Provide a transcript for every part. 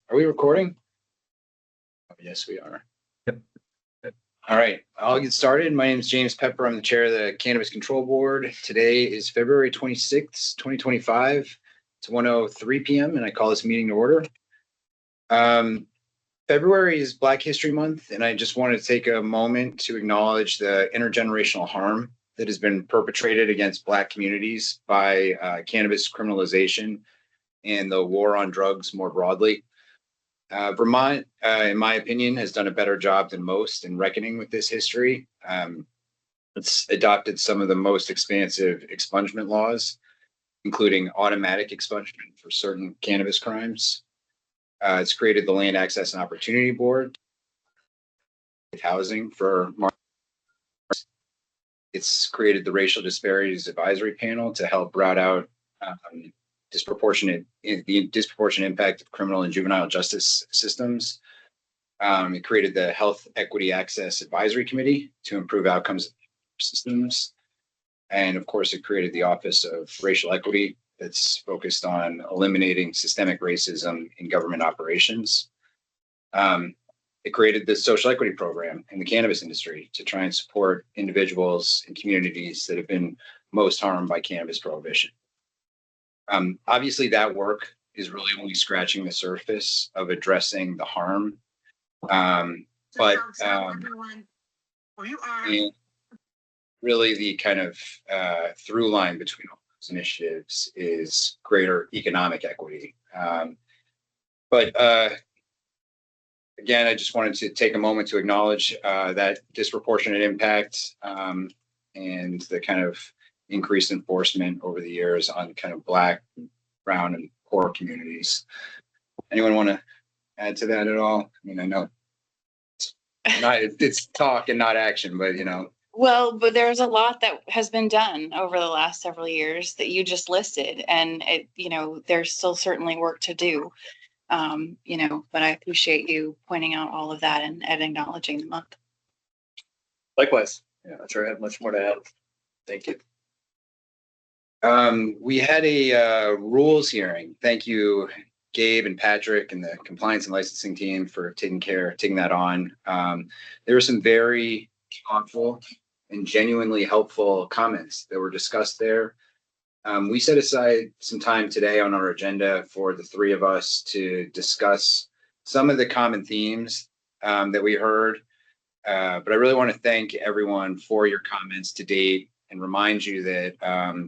Are we recording? Oh, yes, we are. Yep. All right, I'll get started. My name is James Pepper. I'm the chair of the Cannabis Control Board. Today is February 26th, 2025. It's 1:03 p.m. and I call this meeting to order. February is Black History Month, and I just wanted to take a moment to acknowledge the intergenerational harm that has been perpetrated against Black communities by cannabis criminalization and the war on drugs more broadly. Vermont, in my opinion, has done a better job than most in reckoning with this history. It's adopted some of the most expansive expungement laws, including automatic expungement for certain cannabis crimes. It's created the Land Access and Opportunity Board, housing for it's created the Racial Disparities Advisory Panel to help rout out the disproportionate impact of criminal and juvenile justice systems. It created the Health Equity Access Advisory Committee to improve outcomes of systems. And of course, it created the Office of Racial Equity that's focused on eliminating systemic racism in government operations. It created the Social Equity Program in the cannabis industry to try and support individuals and communities that have been most harmed by cannabis prohibition. Obviously, that work is really only scratching the surface of addressing the harm. But really the kind of through line between all those initiatives is greater economic equity. Again, I just wanted to take a moment to acknowledge that disproportionate impact and the kind of increased enforcement over the years on kind of Black, brown, and poor communities. Anyone want to add to that at all? I mean, I know it's talk and not action, but Well, but there's a lot that has been done over the last several years that you just listed, and there's still certainly work to do. But I appreciate you pointing out all of that and acknowledging the month. Likewise. Yeah, I'm sure I have much more to add. Thank you. We had a rules hearing. Thank you, Gabe and Patrick and the compliance and licensing team for taking that on. There were some very thoughtful and genuinely helpful comments that were discussed there. We set aside some time today on our agenda for the three of us to discuss some of the common themes that we heard. But I really want to thank everyone for your comments to date and remind you that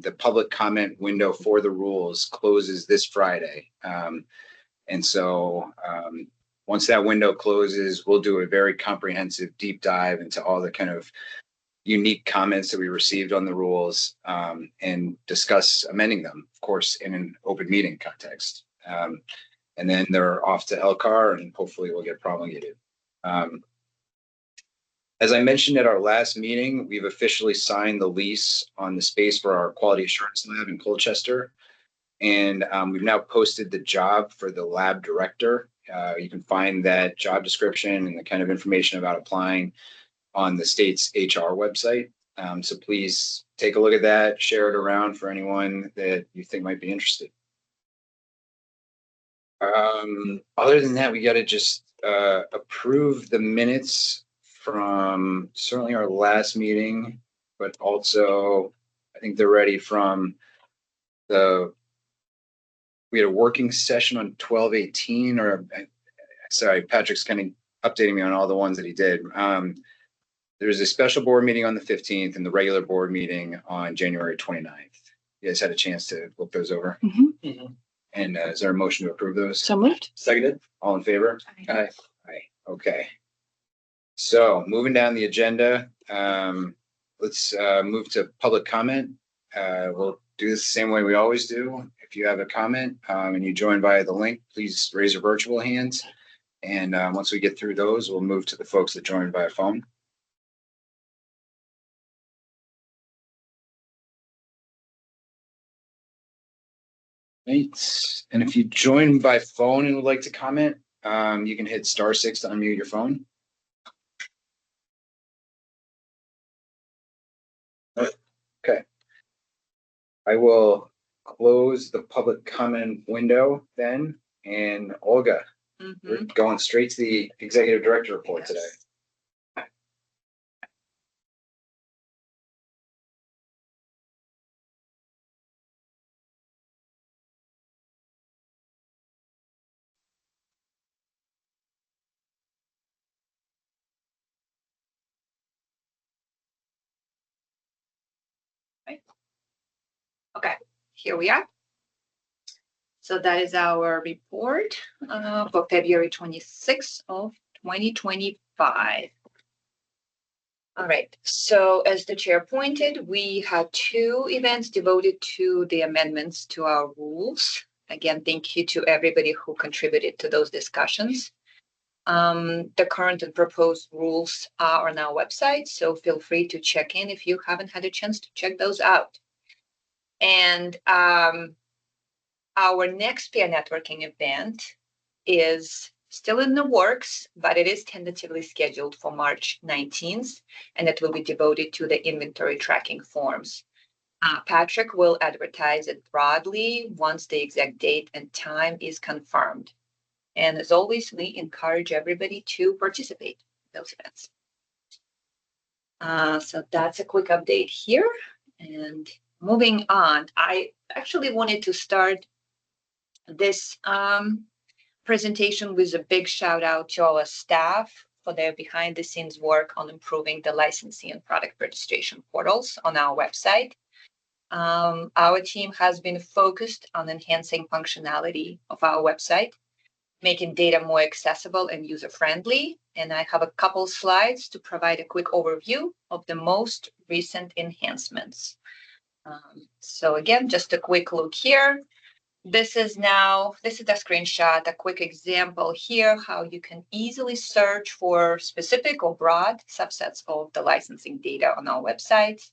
the public comment window for the rules closes this Friday. And so once that window closes, we'll do a very comprehensive deep dive into all the kind of unique comments that we received on the rules and discuss amending them, of course, in an open meeting context. And then they're off to LCAR and hopefully we'll get promulgated. As I mentioned at our last meeting, we've officially signed the lease on the space for our quality assurance lab in Colchester. And we've now posted the job for the lab director. You can find that job description and the kind of information about applying on the state's HR website. So please take a look at that, share it around for anyone that you think might be interested. Other than that, we got to just approve the minutes from certainly our last meeting, but also I think they're ready from we had a working session on 12/18, or sorry, Patrick's kind of updating me on all the ones that he did. There was a special board meeting on the 15th and the regular board meeting on January 29th. You guys had a chance to look those over? Mm-hmm. Mm-hmm. And is there a motion to approve those? So moved. Seconded. All in favor? Aye. Aye. Okay. So moving down the agenda, let's move to public comment. We'll do this the same way we always do. If you have a comment and you join via the link, please raise your virtual hands. And once we get through those, we'll move to the folks that joined via phone. Right. And if you join by phone and would like to comment, you can hit *6 to unmute your phone. Okay. I will close the public comment window then. And Olga, We're going straight to the executive director report today. Okay, here we are. So that is our report for February 26th of 2025. All right, so as the chair pointed, we had 2 events devoted to the amendments to our rules. Again, thank you to everybody who contributed to those discussions. The current and proposed rules are on our website, so feel free to check in if you haven't had a chance to check those out. And our next peer networking event is still in the works, but it is tentatively scheduled for March 19th, and it will be devoted to the inventory tracking forms. Patrick will advertise it broadly once the exact date and time is confirmed. And as always, we encourage everybody to participate in those events. So that's a quick update here. And moving on, I actually wanted to start this presentation with a big shout out to our staff for their behind the scenes work on improving the licensing and product registration portals on our website. Our team has been focused on enhancing functionality of our website, making data more accessible and user-friendly. And I have a couple slides to provide a quick overview of the most recent enhancements. So again, just a quick look here. This is the screenshot, a quick example here, how you can easily search for specific or broad subsets of the licensing data on our website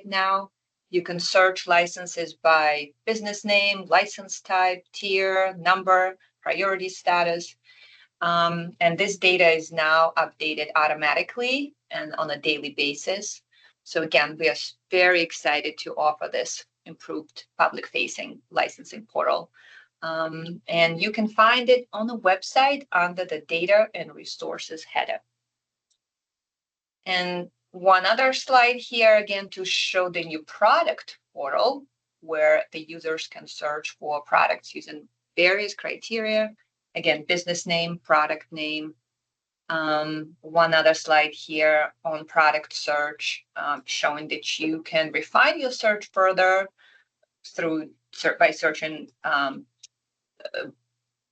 now. You can search licenses by business name, license type, tier, number, priority status. And this data is now updated automatically and on a daily basis. So again, we are very excited to offer this improved public-facing licensing portal. And you can find it on the website under the Data and Resources header. And one other slide here, again, to show the new product portal, where the users can search for products using various criteria. Again, business name, product name. One other slide here on product search, showing that you can refine your search further by searching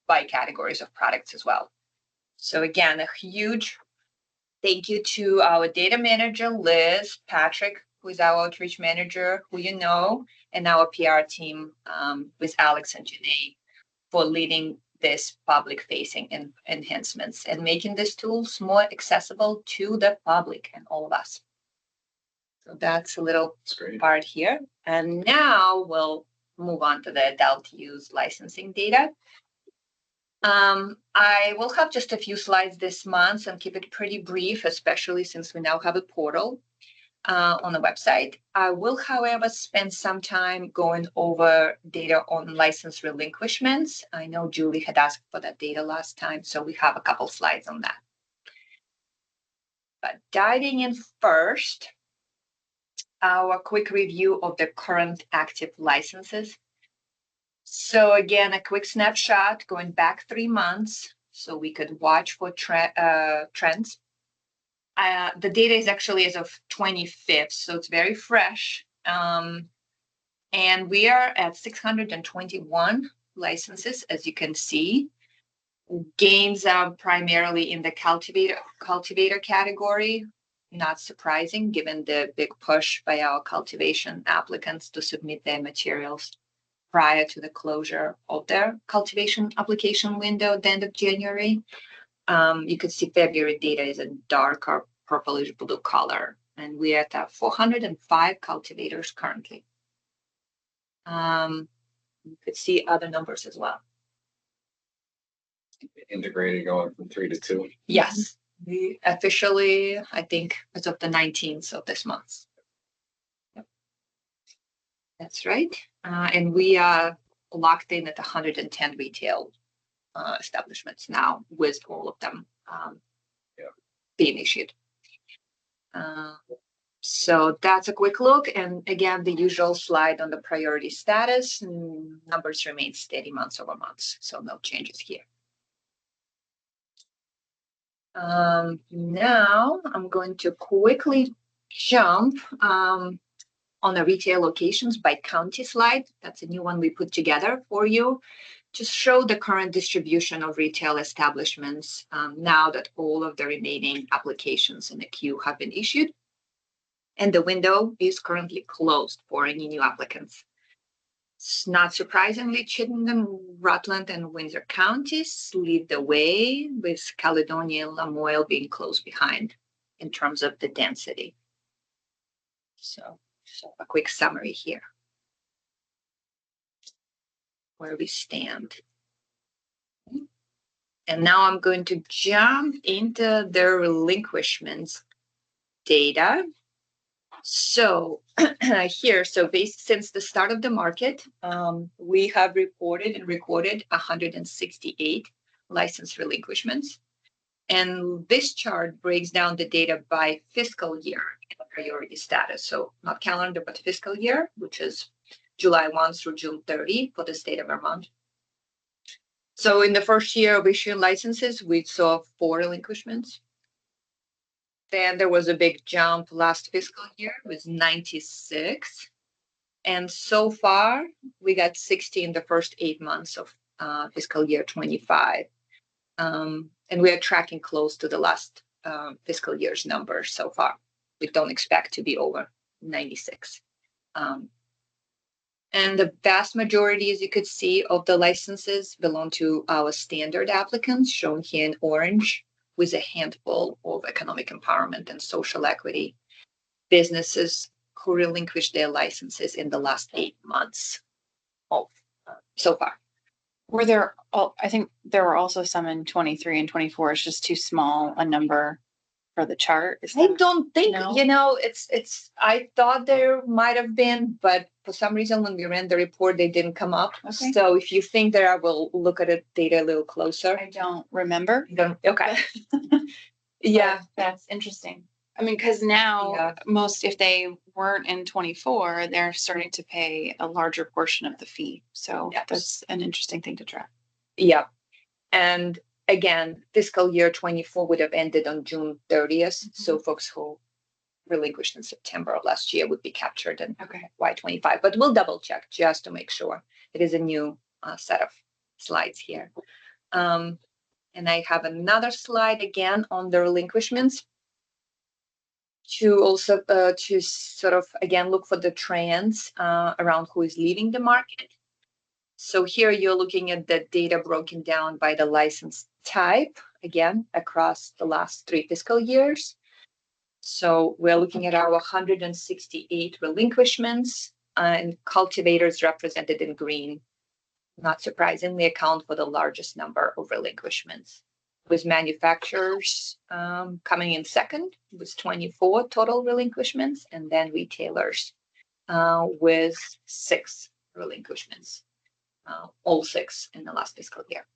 by categories of products as well. So again, a huge thank you to our data manager, Liz, Patrick, who is our outreach manager, who you know, and our PR team with Alex and Janae for leading this public-facing enhancements and making these tools more accessible to the public and all of us. So that's a little part here. And now we'll move on to the adult use licensing data. I will have just a few slides this month and keep it pretty brief, especially since we now have a portal on the website. I will, however, spend some time going over data on license relinquishments. I know Julie had asked for that data last time, so we have a couple slides on that. But diving in first, our quick review of the current active licenses. So again, a quick snapshot going back 3 months so we could watch for trends. The data is actually as of 25th, so it's very fresh. And we are at 621 licenses, as you can see. Gains are primarily in the cultivator category. Not surprising, given the big push by our cultivation applicants to submit their materials prior to the closure of their cultivation application window at the end of January. You could see February data is a darker purplish blue color, and we are at 405 cultivators currently. You could see other numbers as well. Integrated going from 3 to 2. Yes, we officially, I think, as of the 19th of this month. Yep. That's right. And we are locked in at 110 retail establishments now, with all of them Yeah. being issued. So that's a quick look. And again, the usual slide on the priority status. Numbers remain steady months over months, so no changes here. Now I'm going to quickly jump on the retail locations by county slide. That's a new one we put together for you to show the current distribution of retail establishments now that all of the remaining applications in the queue have been issued. And the window is currently closed for any new applicants. Not surprisingly, Chittenden, Rutland, and Windsor counties lead the way, with Caledonia and Lamoille being close behind in terms of the density. So a quick summary here, where we stand. And now I'm going to jump into the relinquishments data. So here, since the start of the market, we have reported and recorded 168 license relinquishments. And this chart breaks down the data by fiscal year priority status. So not calendar, but fiscal year, which is July 1 through June 30 for the state of Vermont. So in the first year of issuing licenses, we saw 4 relinquishments. Then there was a big jump last fiscal year with 96. And so far, we got 60 in the first 8 months of fiscal year 25. And we are tracking close to the last fiscal year's numbers so far. We don't expect to be over 96. And the vast majority, as you could see, of the licenses belong to our standard applicants, shown here in orange, with a handful of economic empowerment and social equity businesses who relinquished their licenses in the last 8 months of so far. Were there, I think there were also some in 23 and 24. It's just too small a number for the chart. I don't think, no? it's, I thought there might have been, but for some reason when we ran the report, they didn't come up. Okay. So if you think there, I will look at the data a little closer. I don't remember. Okay. Yeah. But that's interesting. I mean, because now if they weren't in 24, they're starting to pay a larger portion of the fee. So that's an interesting thing to track. Yeah. And again, fiscal year 24 would have ended on June 30th. Mm-hmm. So folks who relinquished in September of last year would be captured in Y25. But we'll double check just to make sure. It is a new set of slides here. And I have another slide again on the relinquishments to also to sort of, again, look for the trends around who is leaving the market. So here you're looking at the data broken down by the license type, again, across the last 3 fiscal years. So we're looking at our 168 relinquishments, and cultivators represented in green, not surprisingly, account for the largest number of relinquishments, with manufacturers coming in second with 24 total relinquishments, and then retailers with 6 relinquishments. All 6 in the last fiscal year,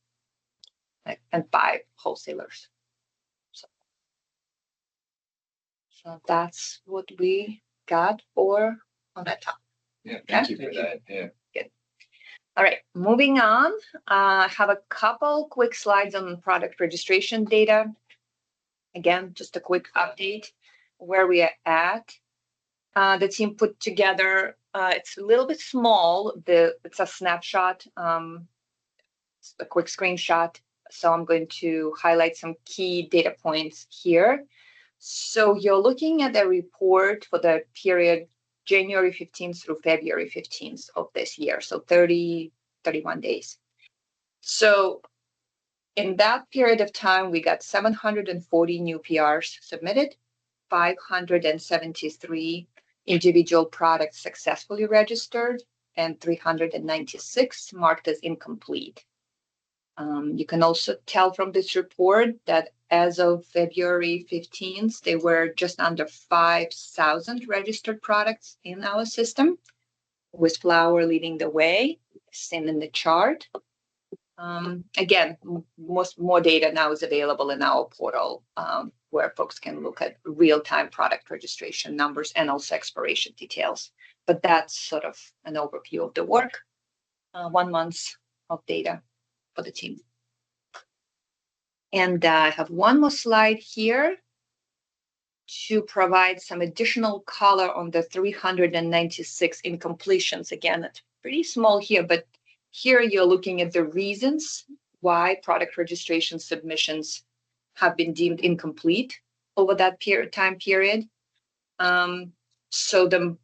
and 5 wholesalers. So that's what we got on that top. Yeah, thank you for that. Yeah. Good. All right, moving on. I have a couple quick slides on product registration data. Again, just a quick update where we are at. The team put together, it's a little bit small. It's a snapshot, a quick screenshot. So I'm going to highlight some key data points here. So you're looking at a report for the period January 15th through February 15th of this year. So 31 days. So in that period of time, we got 740 new PRs submitted, 573 individual products successfully registered, and 396 marked as incomplete. You can also tell from this report that as of February 15th, there were just under 5,000 registered products in our system, with flower leading the way, seen in the chart. Again, more data now is available in our portal, where folks can look at real-time product registration numbers and also expiration details. But that's sort of an overview of the work. 1 month of data for the team. And I have one more slide here to provide some additional color on the 396 incompletions. Again, it's pretty small here, but here you're looking at the reasons why product registration submissions have been deemed incomplete over that time period. So the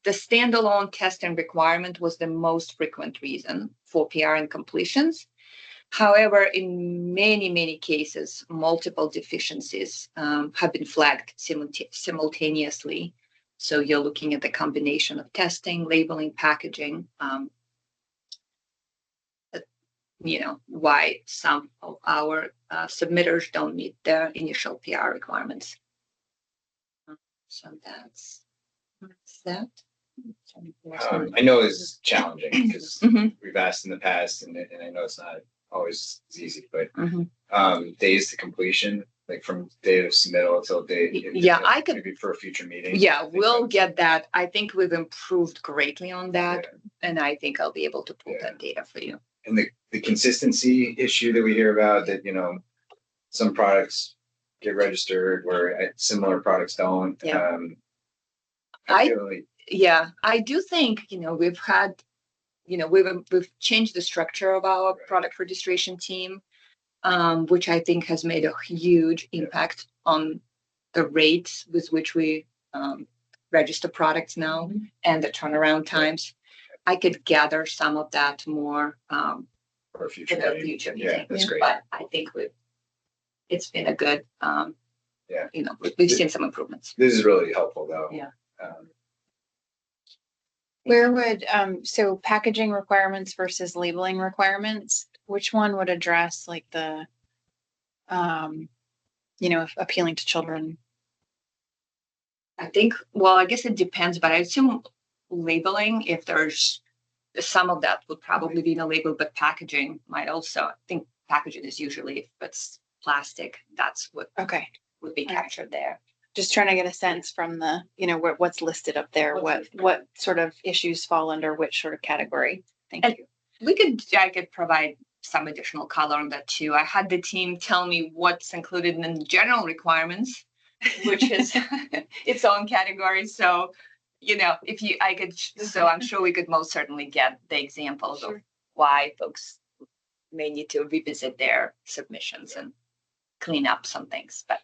standalone testing requirement was the most frequent reason for PR incompletions. However, in many cases, multiple deficiencies have been flagged simultaneously. So you're looking at the combination of testing, labeling, packaging, why some of our submitters don't meet their initial PR requirements. So that's that. I know this is challenging because Mhm. we've asked in the past, and I know it's not always as easy, but Mhm. days to completion, like from day of submittal till day. Yeah, I could. Maybe for a future meeting. Yeah, I think we'll that's- get that. I think we've improved greatly on that, Yeah. and I think I'll be able to pull Yeah. that data for you. And the consistency issue that we hear about, that some products get registered where similar products don't. Yeah. I feel like Yeah, I do think we've had we've changed the structure of our Right. product registration team, which I think has made a huge impact on the rates with which we register products now and the turnaround times. I could gather some of that more for a future for the meeting. future Yeah, meeting. that's great. But I think it's been a good, Yeah. We've seen some improvements. This is really helpful though. Yeah. Where would, so packaging requirements versus labeling requirements, which one would address like the, appealing to children? I think, well, I guess it depends, but I assume labeling, if there's some of that would probably be in a label, but packaging might also. I think packaging is usually, if it's plastic, that's what Okay. would be All right. captured there. Just trying to get a sense from the, what's listed up there, what sort of issues fall under which sort of category. Thank And- you. I could provide some additional color on that too. I had the team tell me what's included in the general requirements, which is its own category. So, so I'm sure we could most certainly get the examples of why folks may need to revisit their submissions and clean up some things, but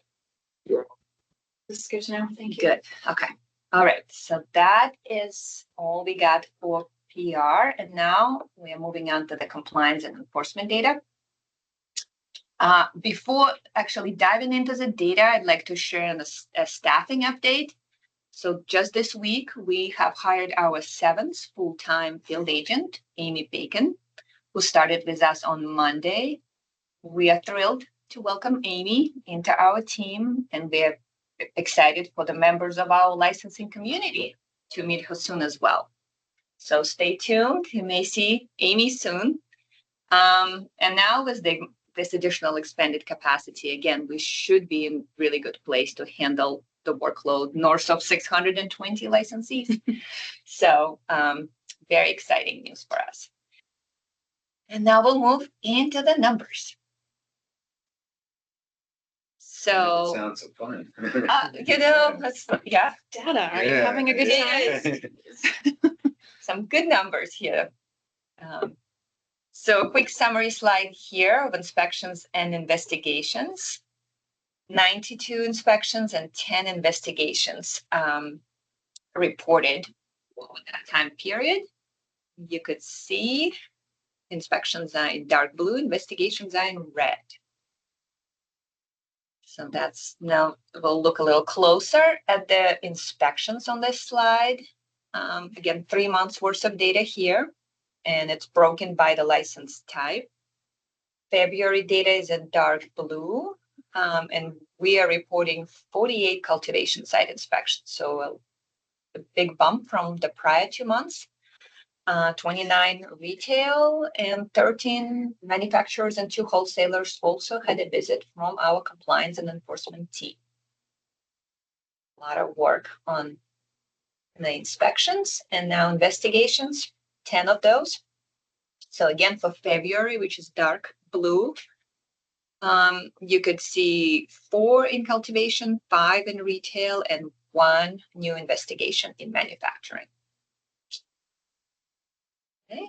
This is good to know. Thank you. good. Okay. All right. So that is all we got for PR. And now we are moving on to the compliance and enforcement data. Before actually diving into the data, I'd like to share a staffing update. So just this week, we have hired our 7th full-time field agent, Amy Bacon, who started with us on Monday. We are thrilled to welcome Amy into our team, and we're excited for the members of our licensing community to meet her soon as well. So stay tuned. You may see Amy soon. And now with this additional expanded capacity, again, we should be in really good place to handle the workload north of 620 licensees. So very exciting news for us. And now we'll move into the numbers. So, Sounds so fun. yeah. Data, are you having a good time? Some good numbers here. So a quick summary slide here of inspections and investigations. 92 inspections and 10 investigations reported over that time period. You could see inspections are in dark blue, investigations are in red. So that's now we'll look a little closer at the inspections on this slide. Again, 3 months worth of data here, and it's broken by the license type. February data is in dark blue, and we are reporting 48 cultivation site inspections. So a big bump from the prior 2 months. 29 retail, and 13 manufacturers and 2 wholesalers also had a visit from our compliance and enforcement team. A lot of work on the inspections, and now investigations, 10 of those. So again, for February, which is dark blue, you could see 4 in cultivation, 5 in retail, and 1 new investigation in manufacturing. Okay.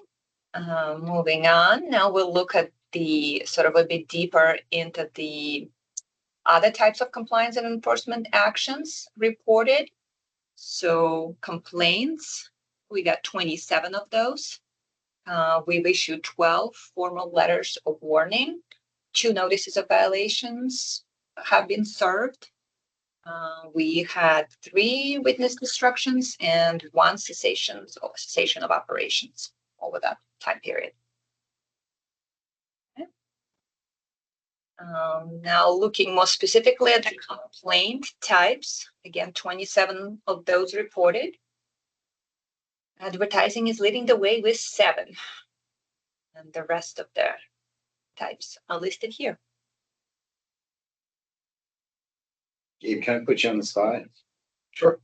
Moving on, now we'll look at the sort of a bit deeper into the other types of compliance and enforcement actions reported. So complaints, we got 27 of those. We've issued 12 formal letters of warning. 2 notices of violations have been served. We had 3 witness destructions and 1 cessation of operations over that time period. Okay. Now looking more specifically at the complaint types, again, 27 of those reported. Advertising is leading the way with 7, and the rest of the types are listed here. Gabe, can I put you on the spot? Sure.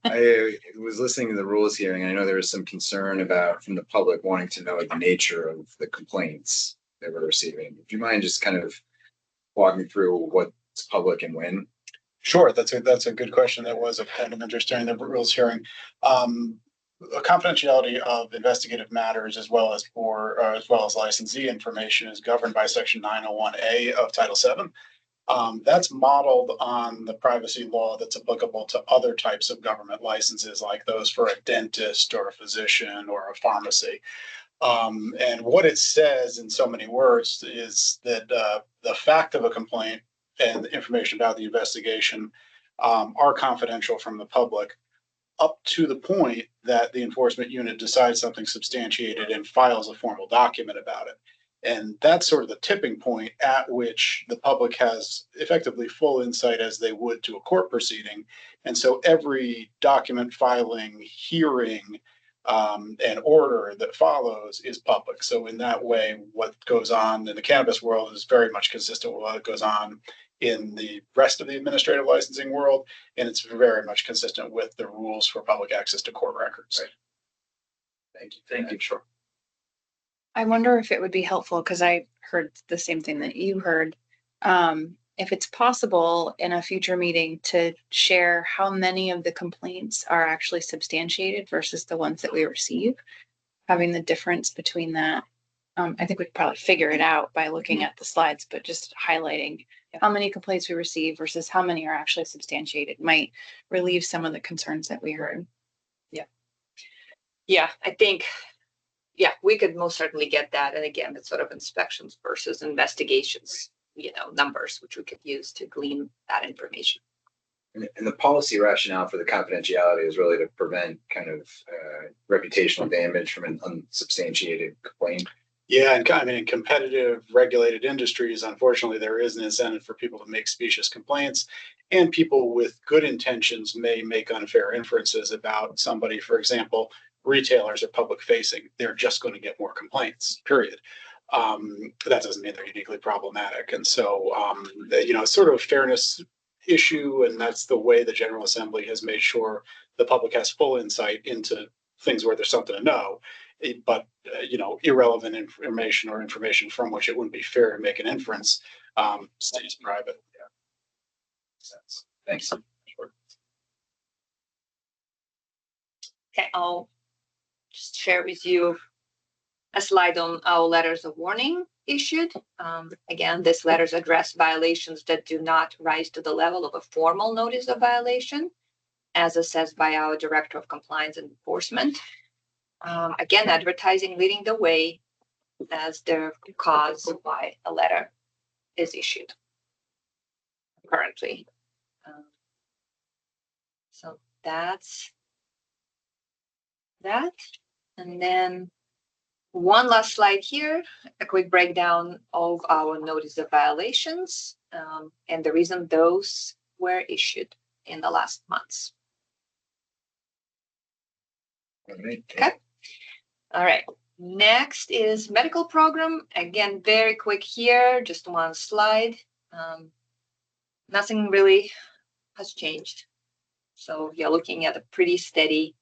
I was listening to the rules hearing. I know there was some concern from the public wanting to know the nature of the complaints they were receiving. Would you mind just kind of walking through what's public and when? Sure, that's a good question. That was a point of interest during the rules hearing. Confidentiality of investigative matters as well as licensee information is governed by Section 901A of Title VII. That's modeled on the privacy law that's applicable to other types of government licenses, like those for a dentist or a physician or a pharmacy. And what it says in so many words is that the fact of a complaint and the information about the investigation are confidential from the public up to the point that the enforcement unit decides something substantiated and files a formal document about it. And that's sort of the tipping point at which the public has effectively full insight as they would to a court proceeding. And so every document filing, hearing, and order that follows is public. So in that way, what goes on in the cannabis world is very much consistent with what goes on in the rest of the administrative licensing world. And it's very much consistent with the rules for public access to court records. Right. Thank you. Thank you. Sure. I wonder if it would be helpful, because I heard the same thing that you heard. If it's possible in a future meeting to share how many of the complaints are actually substantiated versus the ones that we receive, having the difference between that. I think we could probably figure it out by looking at the slides, but just highlighting how many complaints we receive versus how many are actually substantiated might relieve some of the concerns that we heard. Yeah, I think, we could most certainly get that. And again, it's sort of inspections versus investigations, numbers, which we could use to glean that information. And the policy rationale for the confidentiality is really to prevent kind of reputational damage from an unsubstantiated complaint. Yeah, and in competitive regulated industries, unfortunately, there is an incentive for people to make specious complaints, and people with good intentions may make unfair inferences about somebody. For example, retailers are public facing. They're just going to get more complaints, period. That doesn't mean they're uniquely problematic. And so, it's sort of a fairness issue, and that's the way the General Assembly has made sure the public has full insight into things where there's something to know. But irrelevant information or information from which it wouldn't be fair to make an inference stays private. Yeah. Makes sense. Thanks. Sure. Okay, I'll just share with you a slide on our letters of warning issued. Again, these letters address violations that do not rise to the level of a formal notice of violation, as assessed by our Director of Compliance and Enforcement. Again, advertising leading the way as the cause why a letter is issued currently. So that's that. And then one last slide here, a quick breakdown of our notice of violations and the reason those were issued in the last months. All right. Okay. All right. Next is medical program. Again, very quick here, just one slide. Nothing really has changed. So you're looking at a pretty steady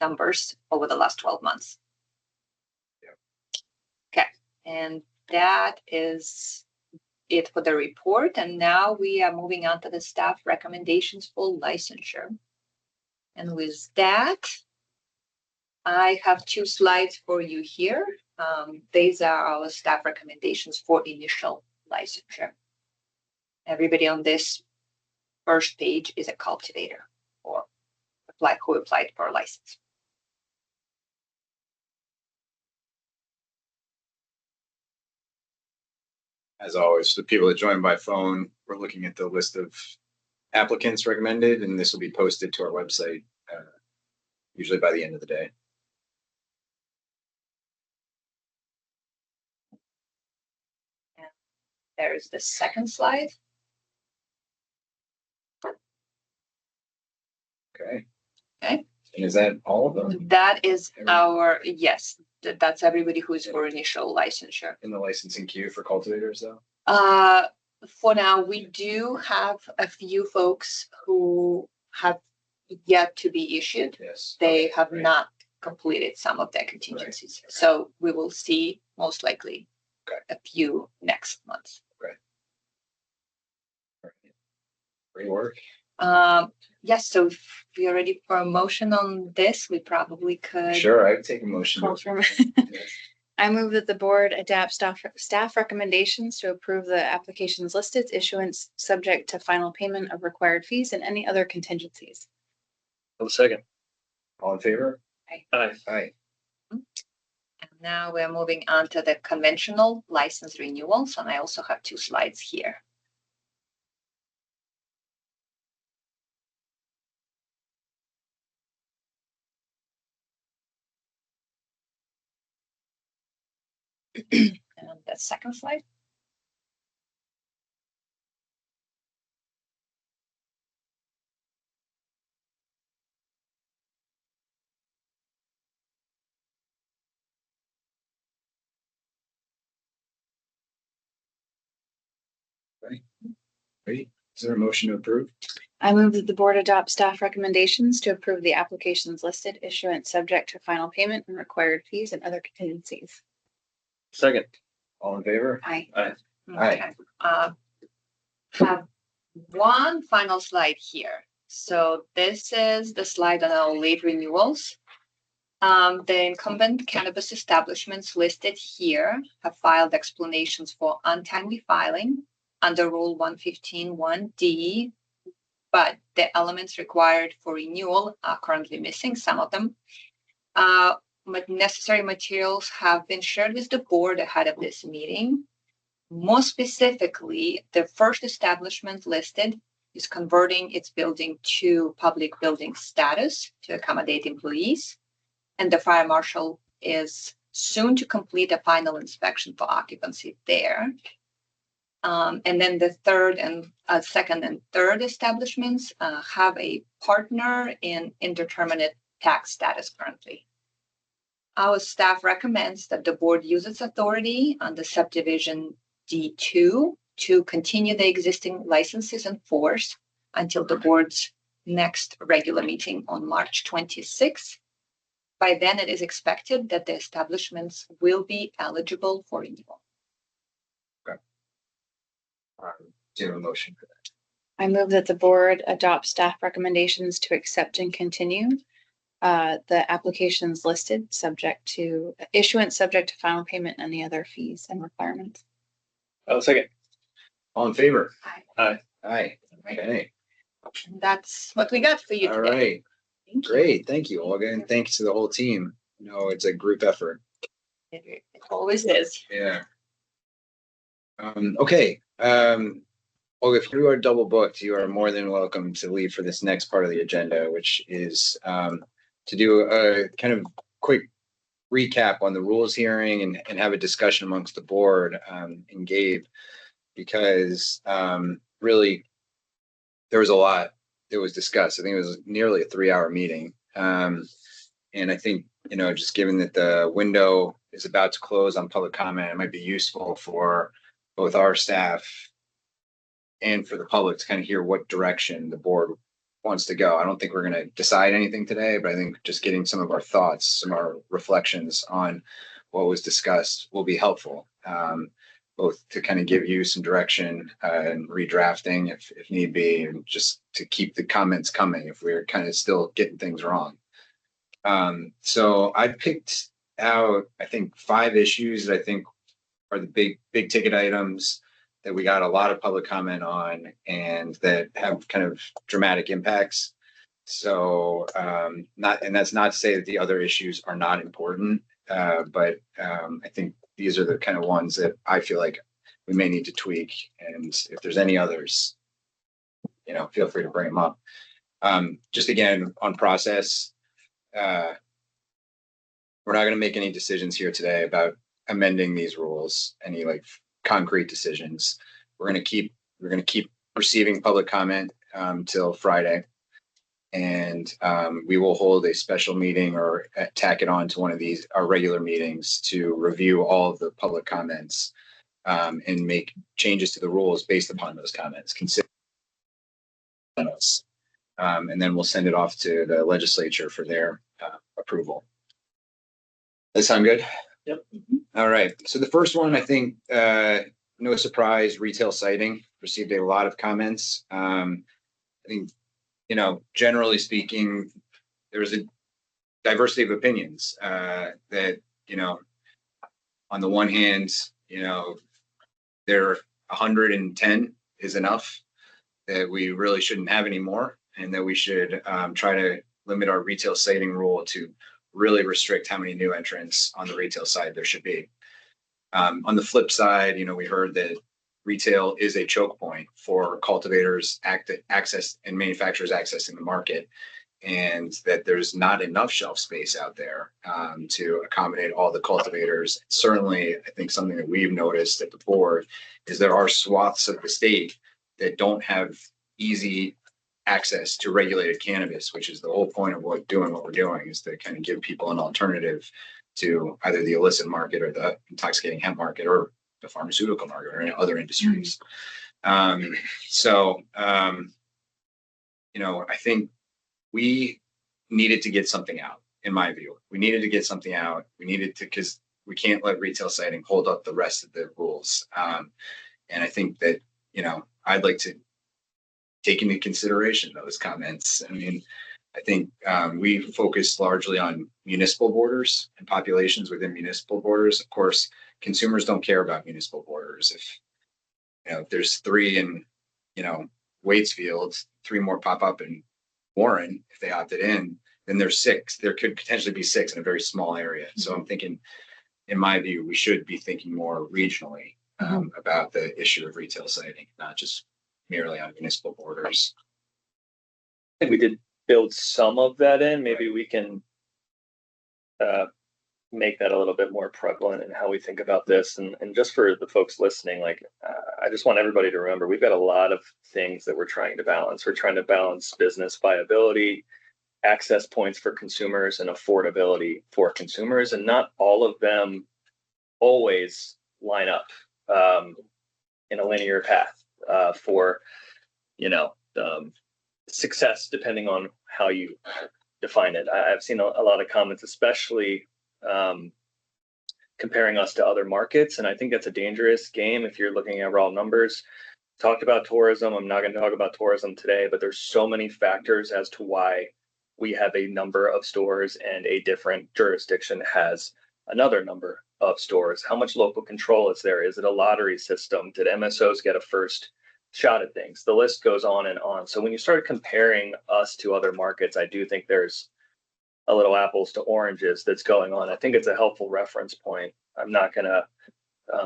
numbers over the last 12 months. Yep. Okay. And that is it for the report. And now we are moving on to the staff recommendations for licensure. And with that, I have 2 slides for you here. These are our staff recommendations for initial licensure. Everybody on this first page is a cultivator or who applied for a license. As always, the people that join by phone, we're looking at the list of applicants recommended, and this will be posted to our website usually by the end of the day. And there's the second slide. Okay. Okay. And is that all of them That is our, yes, that's everybody who's for initial licensure. in the licensing queue for cultivators, though? For now, we do have a few folks who have yet to be issued. Yes. They Okay, have right. not completed some of their contingencies. Right. So we will see most likely Okay. a few next month. All right. Great work. Yes, so if you're ready for a motion on this, we probably could. Sure, I would take a motion. Call from- Yes. I move that the board adapt staff recommendations to approve the applications listed, issuance subject to final payment of required fees and any other contingencies. I'll second. All in favor? Aye. Aye. And now we're moving on to the conventional license renewals, and I also have 2 slides here. And the second slide. Great. Is there a motion to approve? I move that the board adopt staff recommendations to approve the applications listed, issuance subject to final payment and required fees and other contingencies. Second. All in favor? Aye. Aye. Okay. Have one final slide here. So this is the slide on our late renewals. The incumbent cannabis establishments listed here have filed explanations for untimely filing under Rule 115(1)(d), but the elements required for renewal are currently missing, some of them. Necessary materials have been shared with the board ahead of this meeting. More specifically, the first establishment listed is converting its building to public building status to accommodate employees. And the fire marshal is soon to complete a final inspection for occupancy there. And then the second and third establishments have a partner in indeterminate tax status currently. Our staff recommends that the board use its authority under subdivision D2 to continue the existing licenses in force until the board's next regular meeting on March 26th. By then, it is expected that the establishments will be eligible for renewal. Do you have a motion for that? I move that the board adopt staff recommendations to accept and continue the applications listed subject to issuance subject to final payment and the other fees and requirements. I'll second. All in favor? Aye. Aye. Okay. And that's what we got for you All today. right. Thank you. Great. Thank you, Olga. And thanks to the whole team. No, it's a group effort. It always is. Yeah. Okay. Olga, if you are double booked, you are more than welcome to leave for this next part of the agenda, which is to do a kind of quick recap on the rules hearing and have a discussion amongst the board and Gabe, because really there was a lot that was discussed. I think it was nearly a 3-hour meeting. And I think, just given that the window is about to close on public comment, it might be useful for both our staff and for the public to kind of hear what direction the board wants to go. I don't think we're going to decide anything today, but I think just getting some of our thoughts, some of our reflections on what was discussed will be helpful, both to kind of give you some direction and redrafting if need be, and just to keep the comments coming if we're kind of still getting things wrong. So I picked out, I think, 5 issues that I think are the big ticket items that we got a lot of public comment on and that have kind of dramatic impacts. So that's not to say that the other issues are not important, but I think these are the kind of ones that I feel like we may need to tweak. And if there's any others, feel free to bring them up. Just again, on process, we're not going to make any decisions here today about amending these rules, any like concrete decisions. We're going to keep receiving public comment till Friday, and we will hold a special meeting or tack it on to one of our regular meetings to review all of the public comments and make changes to the rules based upon those comments. Consider us, and then we'll send it off to the legislature for their approval. Does that sound good? Yep. All right. So the first one, I think, no surprise, retail siting received a lot of comments. I think, generally speaking, there's a diversity of opinions that, on the one hand, there 110 is enough, that we really shouldn't have any more, and that we should try to limit our retail siting rule to really restrict how many new entrants on the retail side there should be. On the flip side, we heard that retail is a choke point for cultivators access and manufacturers accessing the market, and that there's not enough shelf space out there to accommodate all the cultivators. Certainly, I think something that we've noticed at the board is there are swaths of the state that don't have easy access to regulated cannabis, which is the whole point of what we're doing, is to kind of give people an alternative to either the illicit market or the intoxicating hemp market or the pharmaceutical market or any other industries. I think we needed to get something out, in my view. We needed to get something out. Because we can't let retail siting hold up the rest of the rules. And I think that, I'd like to take into consideration those comments. I mean, I think we focused largely on municipal borders and populations within municipal borders. Of course, consumers don't care about municipal borders. If there's 3 in, Waitsfield, 3 more pop up in Warren, if they opted in, then there's 6. There could potentially be 6 in a very small area. So I'm thinking, in my view, we should be thinking more regionally about the issue of retail siting, not just merely on municipal borders. I think we did build some of that in. Maybe we can make that a little bit more prevalent in how we think about this. And just for the folks listening, I just want everybody to remember, we've got a lot of things that we're trying to balance. We're trying to balance business viability, access points for consumers, and affordability for consumers. And not all of them always line up in a linear path for, success, depending on how you define it. I've seen a lot of comments, especially comparing us to other markets. And I think that's a dangerous game if you're looking at raw numbers. Talked about tourism. I'm not going to talk about tourism today, but there's so many factors as to why we have a number of stores and a different jurisdiction has another number of stores. How much local control is there? Is it a lottery system? Did MSOs get a first shot at things? The list goes on and on. So when you start comparing us to other markets, I do think there's a little apples to oranges that's going on. I think it's a helpful reference point. I'm not going to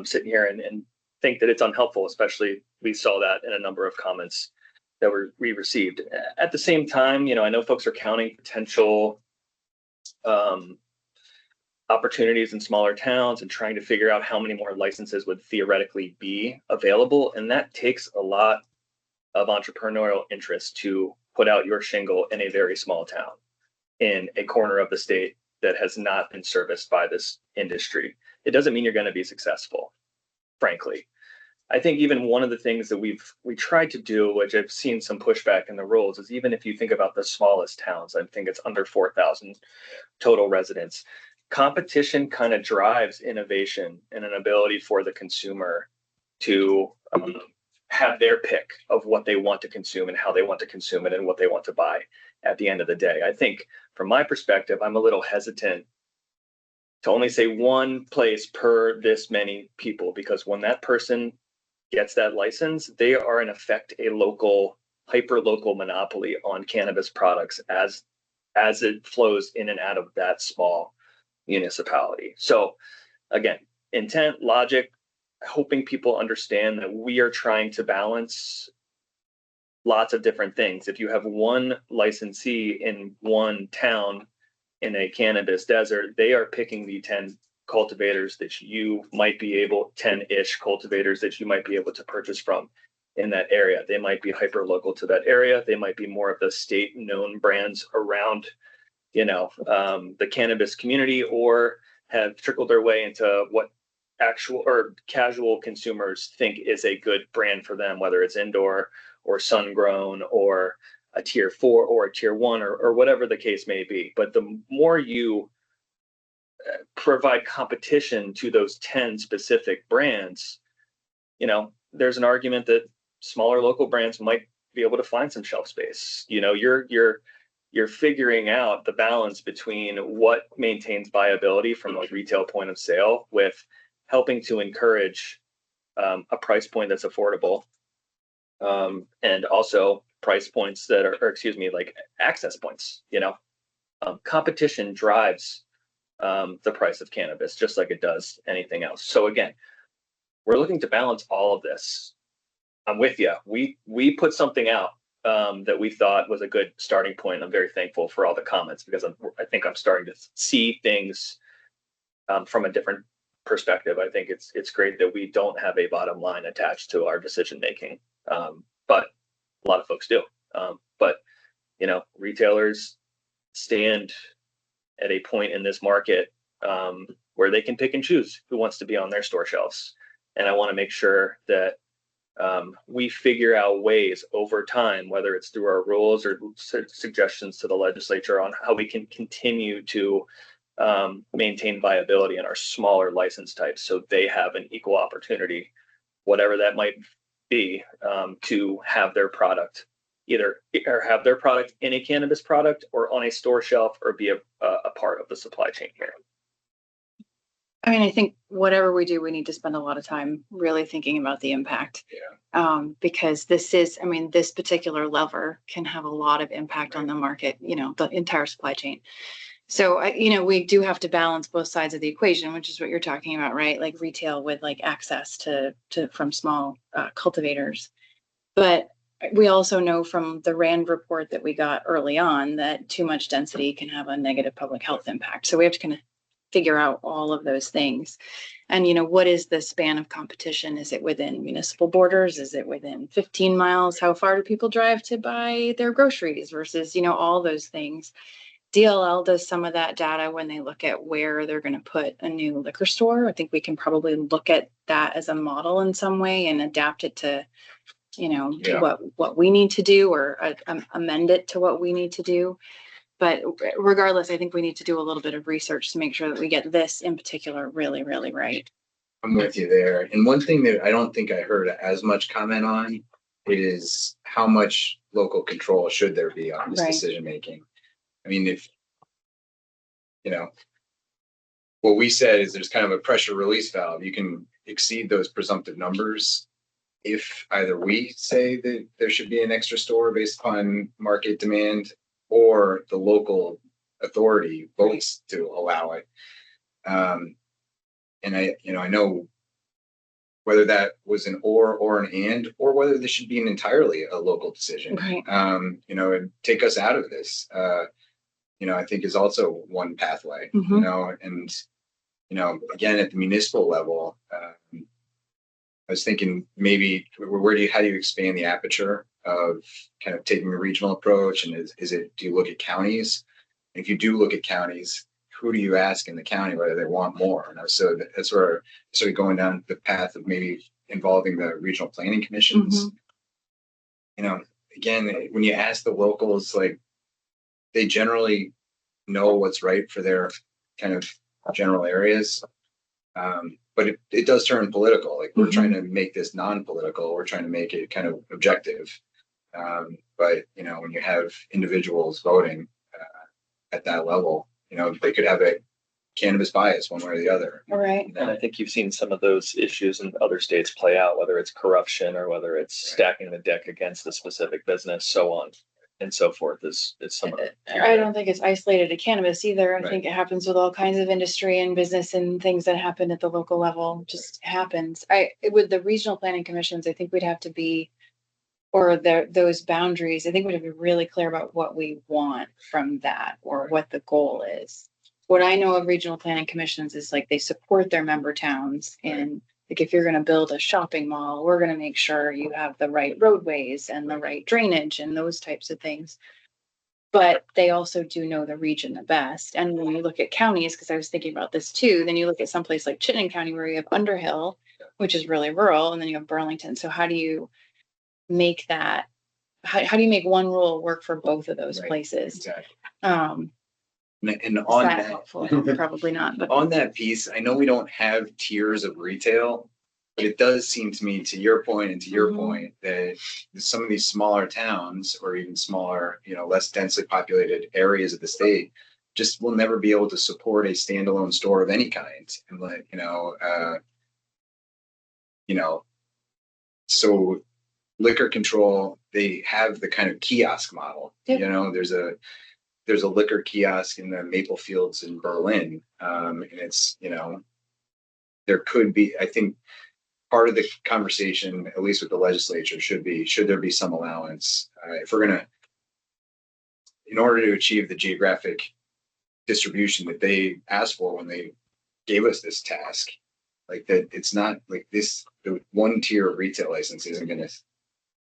sit here and think that it's unhelpful, especially we saw that in a number of comments that we received. At the same time, I know folks are counting potential opportunities in smaller towns and trying to figure out how many more licenses would theoretically be available. And that takes a lot of entrepreneurial interest to put out your shingle in a very small town. in a corner of the state that has not been serviced by this industry, it doesn't mean you're going to be successful, frankly. I think even one of the things that we tried to do, which I've seen some pushback in the rules, is even if you think about the smallest towns, I think it's under 4,000 total residents, competition kind of drives innovation and an ability for the consumer to have their pick of what they want to consume and how they want to consume it and what they want to buy at the end of the day. I think from my perspective, I'm a little hesitant to only say one place per this many people, because when that person gets that license, they are in effect a local, hyper local monopoly on cannabis products as it flows in and out of that small municipality. So again, intent, logic, hoping people understand that we are trying to balance lots of different things. If you have one licensee in one town in a cannabis desert, they are picking the 10 cultivators that you might be able, 10-ish cultivators that you might be able to purchase from in that area. They might be hyper local to that area. They might be more of the state known brands around, the cannabis community, or have trickled their way into what actual or casual consumers think is a good brand for them, whether it's indoor or sun grown or a tier 4 or a tier 1 or whatever the case may be. But the more you provide competition to those 10 specific brands, there's an argument that smaller local brands might be able to find some shelf space. You're figuring out the balance between what maintains viability from a retail point of sale with helping to encourage a price point that's affordable, and also price points that are, like access points. Competition drives the price of cannabis just like it does anything else. So again, we're looking to balance all of this. I'm with you. We put something out that we thought was a good starting point. I'm very thankful for all the comments, because I think I'm starting to see things from a different perspective. I think it's great that we don't have a bottom line attached to our decision making, but a lot of folks do. But retailers stand at a point in this market where they can pick and choose who wants to be on their store shelves, and I want to make sure that we figure out ways over time, whether it's through our rules or suggestions to the legislature, on how we can continue to maintain viability in our smaller license types, so they have an equal opportunity, whatever that might be, to have their product have their product in a cannabis product or on a store shelf, or be a part of the supply chain here. I mean, I think whatever we do, we need to spend a lot of time really thinking about the impact. Yeah. Because this particular lever can have a lot of impact on the market, the entire supply chain. So, we do have to balance both sides of the equation, which is what you're talking about, right? Like retail with like access to from small cultivators. But we also know from the RAND report that we got early on that too much density can have a negative public health impact. So we have to kind of figure out all of those things. And, what is the span of competition? Is it within municipal borders? Is it within 15 miles? How far do people drive to buy their groceries versus, all those things? DLL does some of that data when they look at where they're going to put a new liquor store. I think we can probably look at that as a model in some way and adapt it to, what we need to do, or amend it to what we need to do. But regardless, I think we need to do a little bit of research to make sure that we get this in particular really, really right. I'm with you there. And one thing that I don't think I heard as much comment on is how much local control should there be on this decision making. I mean, if what we said is there's kind of a pressure release valve. You can exceed those presumptive numbers if either we say that there should be an extra store based upon market demand, or the local authority votes to allow it. And I know whether that was an or an and, or whether this should be an entirely a local decision. Right. And take us out of this, I think is also one pathway, and, again, at the municipal level, I was thinking maybe how do you expand the aperture of kind of taking a regional approach? And do you look at counties? If you do look at counties, who do you ask in the county whether they want more? And so that's where I started going down the path of maybe involving the regional planning commissions. Mhm. You know, again, when you ask the locals, like they generally know what's right for their kind of general areas. But it does turn political. Like we're trying to make this non-political. We're trying to make it kind of objective. But you know, when you have individuals voting at that level, you know, they could have a cannabis bias one way or the other. Right. And I think you've seen some of those issues in other states play out, whether it's corruption or whether it's stacking the deck against a specific business, so on and so forth is some of it. I don't think it's isolated to cannabis either. I Right. think it happens with all kinds of industry and business and things that happen at the local level. Just happens. With the regional planning commissions, I think we'd have to be, or those boundaries, I think we'd have to be really clear about what we want from that or what the goal is. What I know of regional planning commissions is like they support their member towns, and like if you're going to build a shopping mall, we're going to make sure you have the right roadways and the right drainage and those types of things. But they also do know the region the best. And when you look at counties, because I was thinking about this too, then you look at someplace like Chittenden County where you have Underhill, which is really rural, and then you have Burlington. So how do you make that? How do you make one rule work for both of those Right. places? Exactly. Is On that that, helpful? Probably not. But on that piece, I know we don't have tiers of retail, but it does seem to me, to your point and to your point, that some of these smaller towns or even smaller, you know, less densely populated areas of the state just will never be able to support a standalone store of any kind. And like, so liquor control, they have the kind of kiosk model. Yep. You know, there's a liquor kiosk in the Maple Fields in Berlin. And it's, you know, there could be, I think part of the conversation, at least with the legislature, should there be some allowance if we're going to, in order to achieve the geographic distribution that they asked for when they gave us this task, like that, it's not like this, the one tier of retail license isn't going to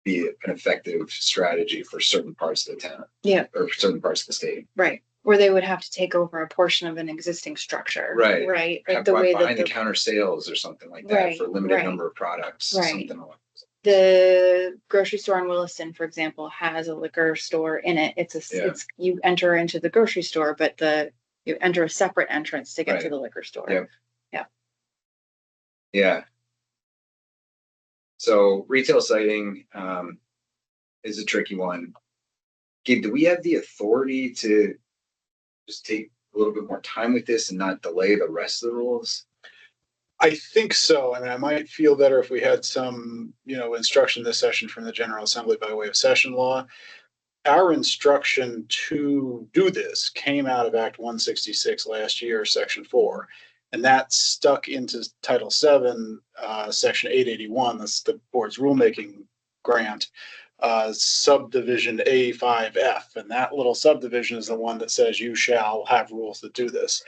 be an effective strategy for certain parts of the town. Yeah. Or certain parts of the state. right. Where they would have to take over a portion of an existing structure. Right. Right. Have Like the way that behind the counter sales or something like that Right, for a limited right. number of products. Right. Something along the grocery store in Williston, for example, has a liquor store in it. It's you enter into the grocery store, but you enter a separate entrance to get to Right. the liquor store. Yep. Yeah. Yeah. So retail siting is a tricky one. Gabe, do we have the authority to just take a little bit more time with this and not delay the rest of the rules? I think so. I mean, I might feel better if we had some, instruction this session from the General Assembly by way of session law. Our instruction to do this came out of Act 166 last year, Section 4, and that stuck into Title 7, Section 881. That's the board's rulemaking grant, subdivision A5F, and that little subdivision is the one that says you shall have rules that do this.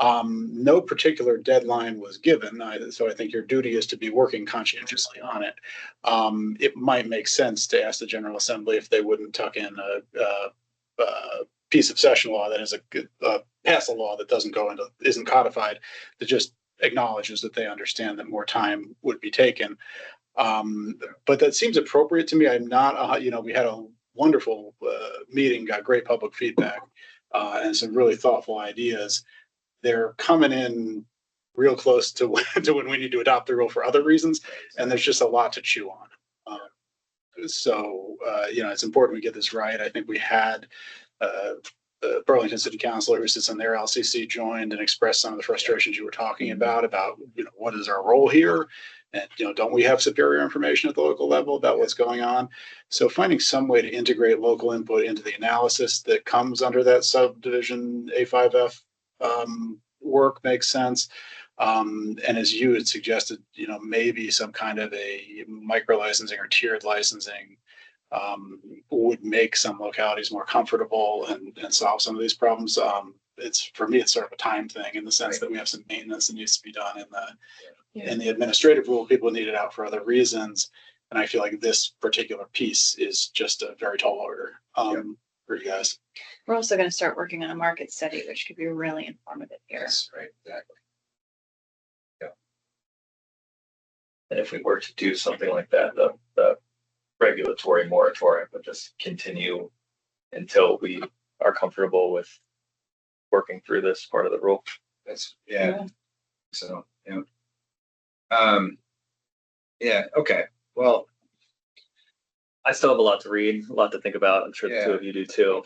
No particular deadline was given, so I think your duty is to be working conscientiously on it. It might make sense to ask the General Assembly if they wouldn't tuck in a piece of session law that is pass a law that isn't codified, that just acknowledges that they understand that more time would be taken. But that seems appropriate to me. I'm not, we had a wonderful meeting, got great public feedback, and some really thoughtful ideas. They're coming in real close to when we need to adopt the rule for other reasons, and there's just a lot to chew on. It's important we get this right. I think we had the Burlington City Councilors and their LCC joined and expressed some of the frustrations you were talking about what is our role here, and don't we have superior information at the local level about what's going on? So finding some way to integrate local input into the analysis that comes under that subdivision A5F work makes sense. And as you had suggested, maybe some kind of a micro licensing or tiered licensing would make some localities more comfortable and solve some of these problems. For me, it's sort of a time thing in the sense that we have some maintenance that needs to be done in the administrative rule. People need it out for other reasons. And I feel like this particular piece is just a very tall order. for you guys. We're also going to start working on a market study, which could be really informative here. Yes, right, exactly. And if we were to do something like that, the regulatory moratorium would just continue until we are comfortable with working through this part of the rule. That's, yeah. So, yeah. Yeah, okay. Well, I still have a lot to read, a lot to think about. I'm sure the two Yeah. of you do too.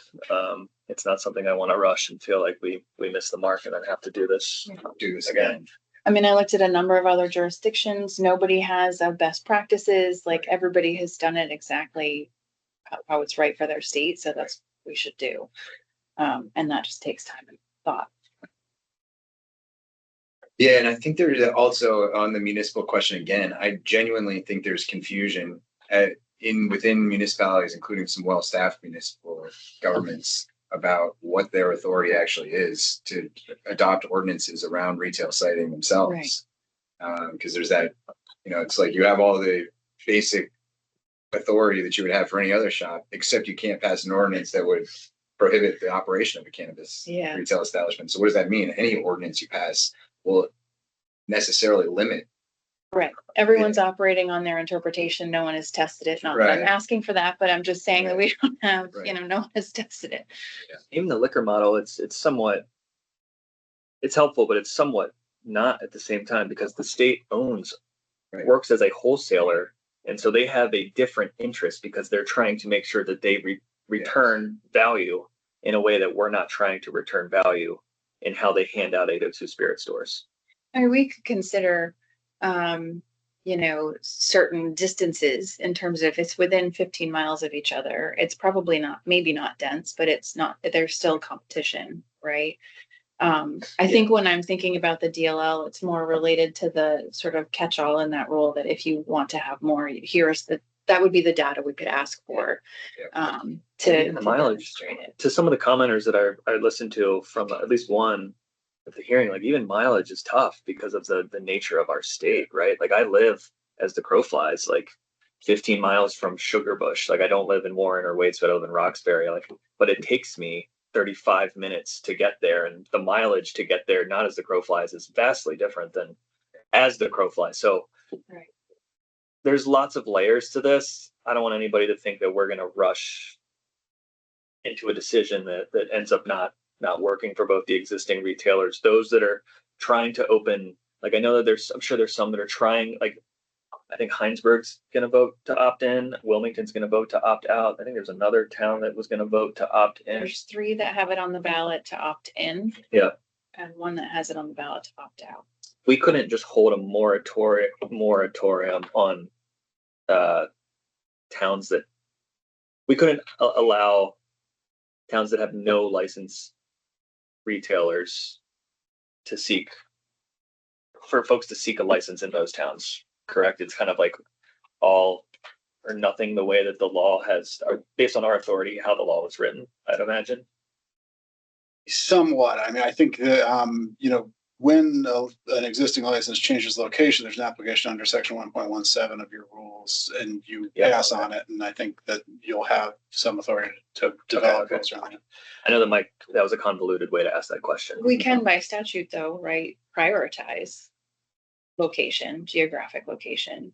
It's not something I want to rush and feel like we missed the mark and then have to do this do this again. again. I mean, I looked at a number of other jurisdictions. Nobody has a best practices. Like everybody has done it exactly how it's right for their state. So that's what we should do. And that just takes time and thought. Yeah, and I think there's also on the municipal question again, I genuinely think there's confusion within municipalities, including some well-staffed municipal governments, about what their authority actually is to adopt ordinances around retail siting themselves. Because there's that, it's like you have all the basic authority that you would have for any other shop, except you can't pass an ordinance that would prohibit the operation of a cannabis retail establishment. So what does that mean? Any ordinance you pass will necessarily limit. Right. Everyone's operating on their interpretation. No one has tested it. Not that I'm asking for that, but I'm just saying that we don't have, no one has tested it. Even the liquor model, it's somewhat, it's helpful, but it's somewhat not at the same time because the state works as a wholesaler. And so they have a different interest because they're trying to make sure that they return value in a way that we're not trying to return value in how they hand out 802 spirit stores. I mean, we could consider, certain distances in terms of it's within 15 miles of each other. It's probably maybe not dense, but it's not, there's still competition, right? I think when I'm thinking about the DLL, it's more related to the sort of catch-all in that rule that if you want to have more, that would be the data we could ask for. To the mileage, to some of the commenters that I listened to from at least one at the hearing, like even mileage is tough because of the nature of our state, right? Like I live, as the crow flies, like 15 miles from Sugarbush. Like I don't live in Warren or Waitsfield, I live in Roxbury, but it takes me 35 minutes to get there, and the mileage to get there, not as the crow flies, is vastly different than as the crow flies. So there's lots of layers to this. I don't want anybody to think that we're going to rush into a decision that ends up not working for both the existing retailers, those that are trying to open. Like I know that I'm sure there's some that are trying, like I think Heinsberg's going to vote to opt in. Wilmington's going to vote to opt out. I think there's another town that was going to vote to opt in. There's 3 that have it on the ballot to opt in. Yeah. And 1 that has it on the ballot to opt out. We couldn't just hold a moratorium on towns that we couldn't allow towns that have no license retailers for folks to seek a license in those towns. Correct. It's kind of like all or nothing the way that the law based on our authority, how the law was written, I'd imagine. Somewhat. I mean, I think that, when an existing license changes location, there's an application under section 1.17 of your rules and you pass on it. And I think that you'll have some authority to develop those around it. I know that that was a convoluted way to ask that question. We can by statute though, right? Prioritize geographic location.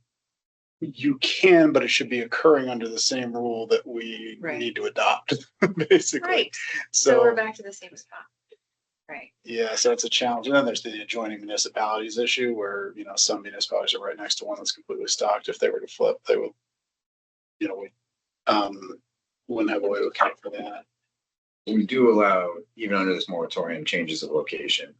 You can, but it should be occurring under the same rule that we need to adopt, basically. Right. So we're back to the same spot. Right. Yeah, so it's a challenge. And then there's the adjoining municipalities issue where, some municipalities are right next to one that's completely stocked. If they were to flip, they would, we wouldn't have a way to account for that. We do allow, even under this moratorium, changes of location.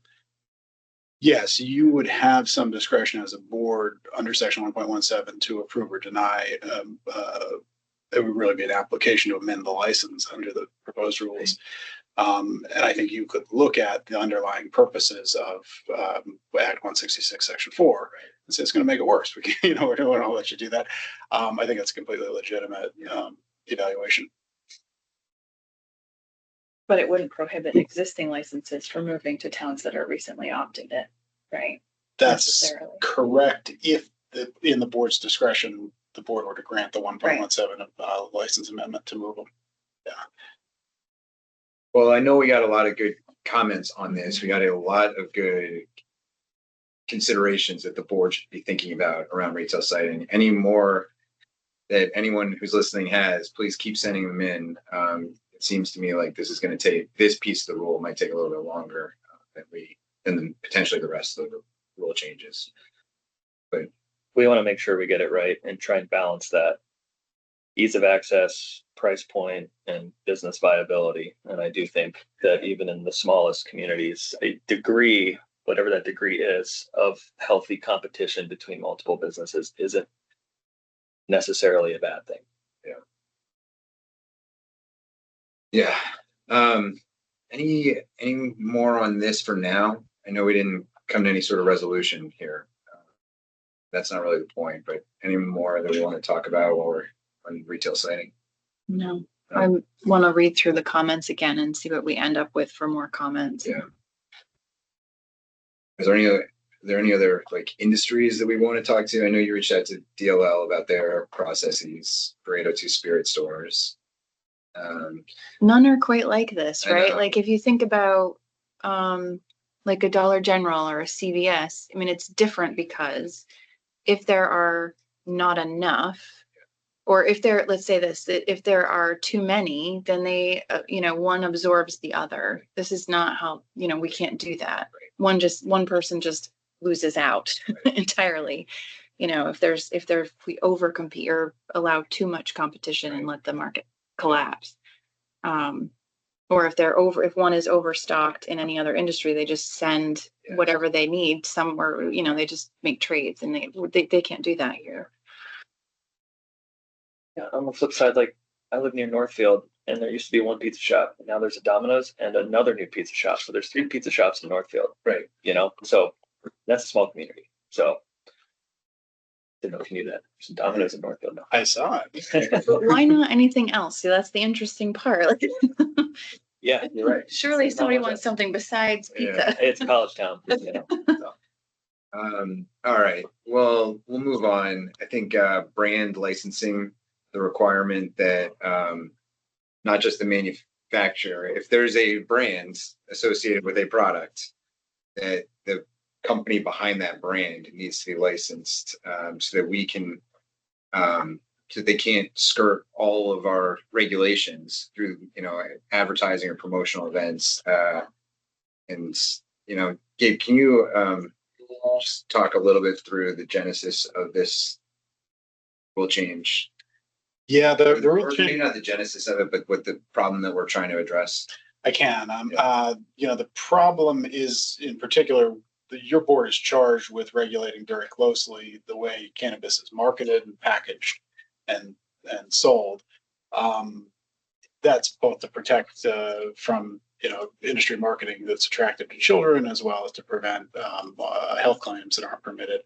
Yes, you would have some discretion as a board under section 1.17 to approve or deny. It would really be an application to amend the license under the proposed rules. And I think you could look at the underlying purposes of Act 166, Section 4, and say it's going to make it worse. We're going to let you do that. I think that's a completely legitimate evaluation. But it wouldn't prohibit existing licenses from moving to towns that are recently opted in, right? That's correct. If in the board's discretion, the board were to grant the 1.17 license amendment to move them. Yeah. Well, I know we got a lot of good comments on this. We got a lot of good considerations that the board should be thinking about around retail siting. Any more that anyone who's listening has, please keep sending them in. It seems to me like this is going to take, this piece of the rule might take a little bit longer than potentially the rest of the rule changes. But we want to make sure we get it right and try and balance that ease of access, price point, and business viability. And I do think that even in the smallest communities, a degree, whatever that degree is, of healthy competition between multiple businesses isn't necessarily a bad thing. Yeah. Any more on this for now? I know we didn't come to any sort of resolution here. That's not really the point, but any more that we want to talk about while we're on retail siting? No, I want to read through the comments again and see what we end up with for more comments. Yeah. Is there any other like industries that we want to talk to? I know you reached out to DLL about their processes for 802 spirit stores. None are quite like this, I right? know. Like if you think about like a Dollar General or a CVS, I mean, it's different because if there are not enough, or if there, let's say this, if there are too many, then they, one absorbs the other. This is not how, we can't do that. One person just loses out entirely. If we over compete or allow too much competition and let the market collapse. Or if one is overstocked in any other industry, they just send whatever they need somewhere, they just make trades, and they can't do that here. Yeah, on the flip side, like I live near Northfield and there used to be one pizza shop, and now there's a Domino's and another new pizza shop. So there's 3 pizza shops in Northfield. Right. So that's a small community. So didn't know if you knew that. There's a Domino's in Northfield now. I saw it. But why not anything else? See, that's the interesting part. Like, Yeah, you're right. surely somebody wants something besides pizza. It's college town, All right. Well, we'll move on. I think brand licensing, the requirement that not just the manufacturer, if there's a brand associated with a product, that the company behind that brand needs to be licensed, so that we can so they can't skirt all of our regulations through advertising or promotional events. And Gabe, can you just talk a little bit through the genesis of this rule change? Yeah, the Or rule maybe change. not the genesis of it, but what the problem that we're trying to address. I can. The problem is, in particular, your board is charged with regulating very closely the way cannabis is marketed and packaged and sold. That's both to protect from industry marketing that's attractive to children, as well as to prevent health claims that aren't permitted.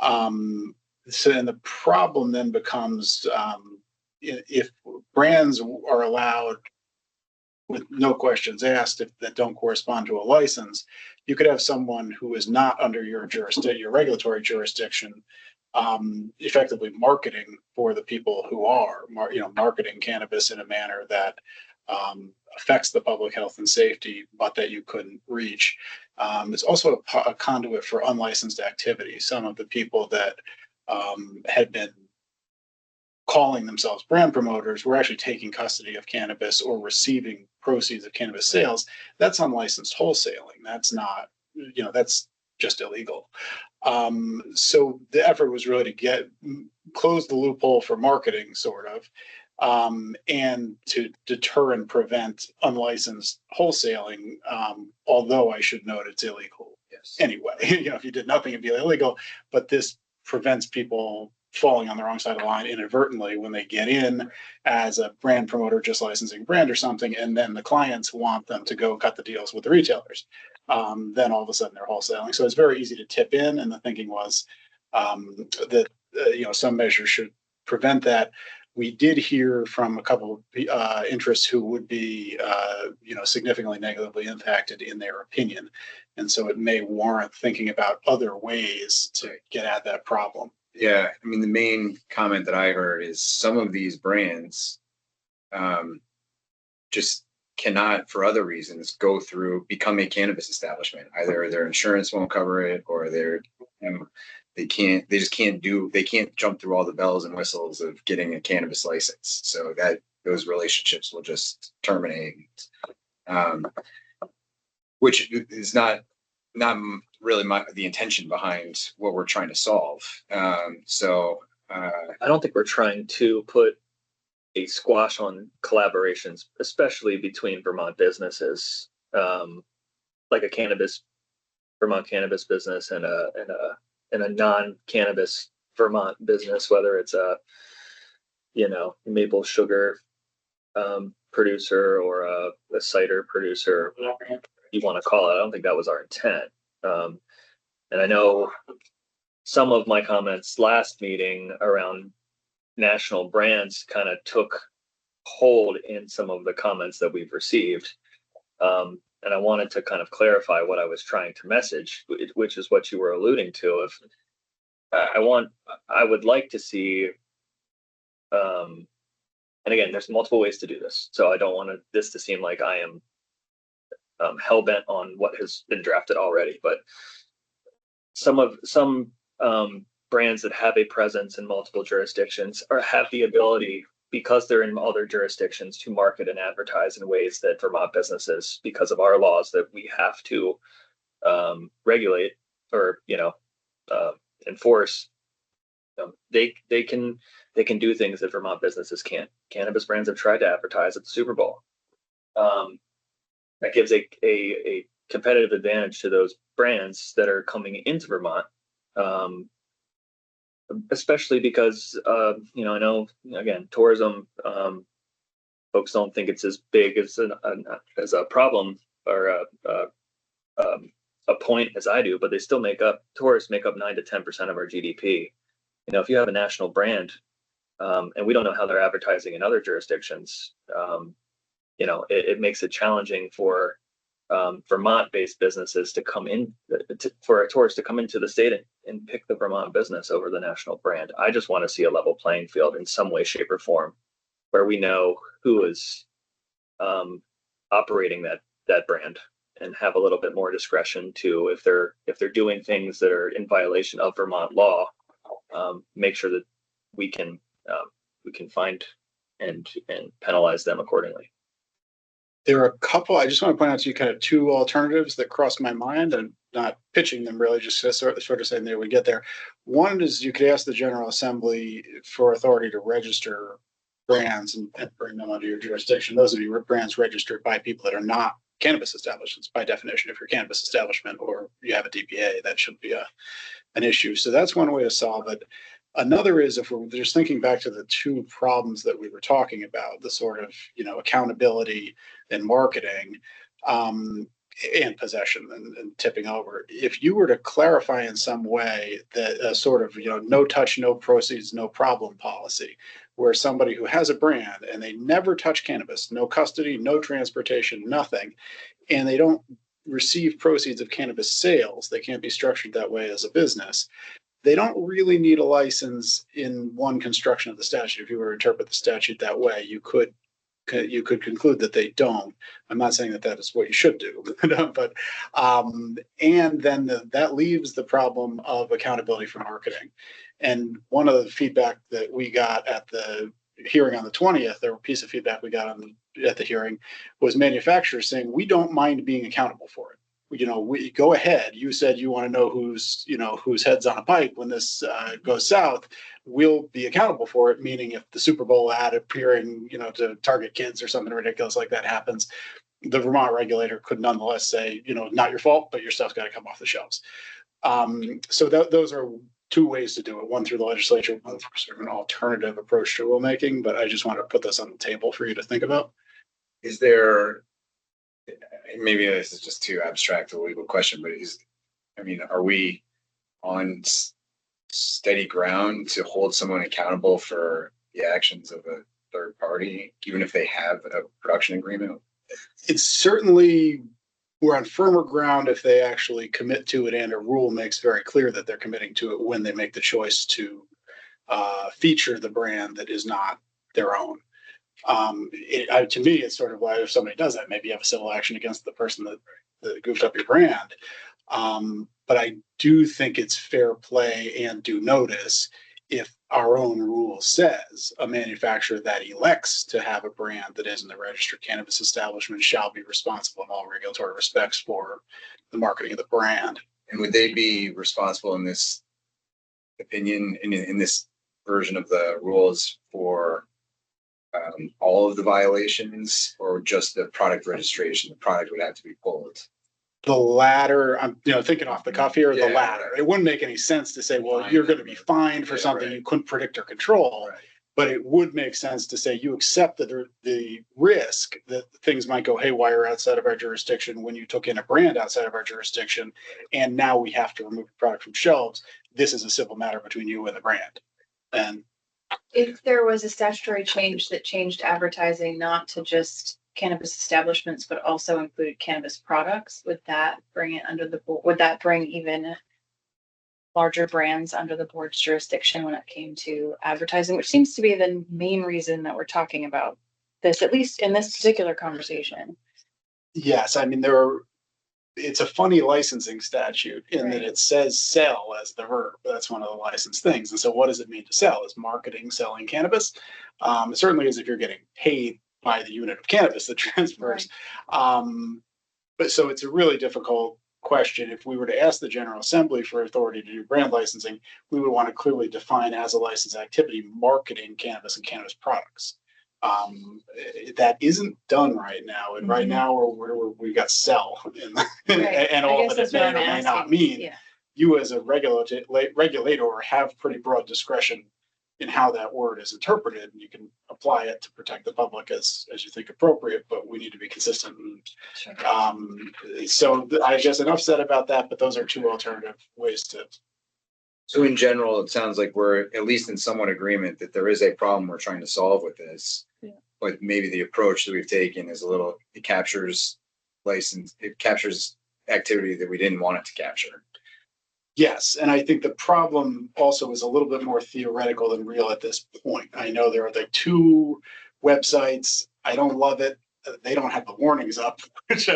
And the problem then becomes if brands are allowed with no questions asked that don't correspond to a license, you could have someone who is not under your regulatory jurisdiction, effectively marketing for the people who are, marketing cannabis in a manner that affects the public health and safety, but that you couldn't reach. It's also a conduit for unlicensed activity. Some of the people that had been calling themselves brand promoters were actually taking custody of cannabis or receiving proceeds of cannabis sales. That's unlicensed wholesaling. That's not, that's just illegal. So the effort was really to close the loophole for marketing, sort of, and to deter and prevent unlicensed wholesaling. Although I should note it's illegal. Yes. Anyway, if you did nothing, it'd be illegal. But this prevents people falling on the wrong side of the line inadvertently when they get in as a brand promoter, just licensing brand or something, and then the clients want them to go cut the deals with the retailers. Then all of a sudden they're wholesaling. So it's very easy to tip in, and the thinking was that some measures should prevent that. We did hear from a couple of interests who would be significantly negatively impacted in their opinion, and so it may warrant thinking about other ways to get at that problem. Yeah, I mean, the main comment that I heard is some of these brands just cannot, for other reasons, become a cannabis establishment. Either their insurance won't cover it, or they can't jump through all the bells and whistles of getting a cannabis license. So that those relationships will just terminate, which is not really the intention behind what we're trying to solve. I don't think we're trying to put a squash on collaborations, especially between Vermont businesses, like Vermont cannabis business and a non-cannabis Vermont business, whether it's a maple sugar producer or a cider producer, whatever you want to call it. I don't think that was our intent. And I know some of my comments last meeting around national brands kind of took hold in some of the comments that we've received. And I wanted to kind of clarify what I was trying to message, which is what you were alluding to. If I would like to see, and again, there's multiple ways to do this. So I don't want this to seem like I am hell bent on what has been drafted already, but some brands that have a presence in multiple jurisdictions or have the ability, because they're in other jurisdictions, to market and advertise in ways that Vermont businesses, because of our laws that we have to regulate or enforce, they can do things that Vermont businesses can't. Cannabis brands have tried to advertise at the Super Bowl. That gives a competitive advantage to those brands that are coming into Vermont, especially because I know, again, tourism, folks don't think it's as big as a problem or a point as I do, but they still tourists make up 9 to 10% of our GDP. If you have a national brand, and we don't know how they're advertising in other jurisdictions, it makes it challenging for Vermont-based businesses to come in, for a tourist to come into the state and pick the Vermont business over the national brand. I just want to see a level playing field in some way, shape, or form, where we know who is operating that brand, and have a little bit more discretion to, if they're doing things that are in violation of Vermont law, make sure that we can find and penalize them accordingly. There are a couple, I just want to point out to you kind of two alternatives that crossed my mind, and not pitching them really, just sort of saying they would get there. One is you could ask the General Assembly for authority to register brands and bring them under your jurisdiction. Those would be brands registered by people that are not cannabis establishments by definition. If you're a cannabis establishment or you have a DBA, that shouldn't be an issue. So that's one way to solve it. Another is, if we're just thinking back to the two problems that we were talking about, the sort of, accountability and marketing, and possession and tipping over. If you were to clarify in some way that sort of, no touch, no proceeds, no problem policy, where somebody who has a brand and they never touch cannabis, no custody, no transportation, nothing, and they don't receive proceeds of cannabis sales, they can't be structured that way as a business. They don't really need a license in one construction of the statute. If you were to interpret the statute that way, you could conclude that they don't. I'm not saying that is what you should do, but and then that leaves the problem of accountability for marketing. And one of the feedback that we got at the hearing on the 20th, or a piece of feedback we got at the hearing, was manufacturers saying, we don't mind being accountable for it. We go ahead. You said you want to know whose head's on a pike when this goes south. We'll be accountable for it. Meaning, if the Super Bowl ad appearing, to target kids or something ridiculous like that happens, the Vermont regulator could nonetheless say, not your fault, but your stuff's got to come off the shelves. So those are two ways to do it. One through the legislature, one through sort of an alternative approach to rulemaking. But I just want to put this on the table for you to think about. Is there? Maybe this is just too abstract a legal question, but are we on steady ground to hold someone accountable for the actions of a third party, even if they have a production agreement? It's certainly, we're on firmer ground if they actually commit to it, and a rule makes very clear that they're committing to it when they make the choice to feature the brand that is not their own. To me, it's sort of like if somebody does that, maybe you have a civil action against the person that goofed up your brand. But I do think it's fair play and due notice if our own rule says a manufacturer that elects to have a brand that isn't a registered cannabis establishment shall be responsible in all regulatory respects for the marketing of the brand. And would they be responsible in this opinion, in this version of the rules for all of the violations, or just the product registration? The product would have to be pulled. The latter, I'm thinking off the cuff here, the Yeah, latter. right. It wouldn't make any sense to say, well, Fine. you're going to be fined for Yeah, something right. you couldn't predict or control. Right. But it would make sense to say you accept the risk that things might go haywire outside of our jurisdiction when you took in a brand outside of our jurisdiction, and now we have to remove the product from shelves. This is a civil matter between you and the brand. And If there was a statutory change that changed advertising not to just cannabis establishments, but also included cannabis products, would that bring it under the board? Would that bring even larger brands under the board's jurisdiction when it came to advertising, which seems to be the main reason that we're talking about this, at least in this particular conversation? yes, I mean, it's a funny licensing statute in that Right. it says sell as the verb. That's one of the licensed things. And so what does it mean to sell? Is marketing selling cannabis? It certainly is if you're getting paid by the unit of cannabis that transfers. But so it's a really difficult question. If we were to ask the General Assembly for authority to do brand licensing, we would want to clearly define as a licensed activity marketing cannabis and cannabis products. That isn't done right now. And right Mhm. now we got sell and, Right. and I all guess that it that's what may I'm or may not asking. mean. Yeah. You as a regulator have pretty broad discretion in how that word is interpreted, and you can apply it to protect the public as you think appropriate, but we need to be consistent. Sure. I guess enough said about that, but those are two alternative ways to. So in general, it sounds like we're at least in somewhat agreement that there is a problem we're trying to solve with this. Yeah. But maybe the approach that we've taken is it captures activity that we didn't want it to capture. Yes, and I think the problem also is a little bit more theoretical than real at this point. I know there are the two websites. I don't love it. They don't have the warnings up, which,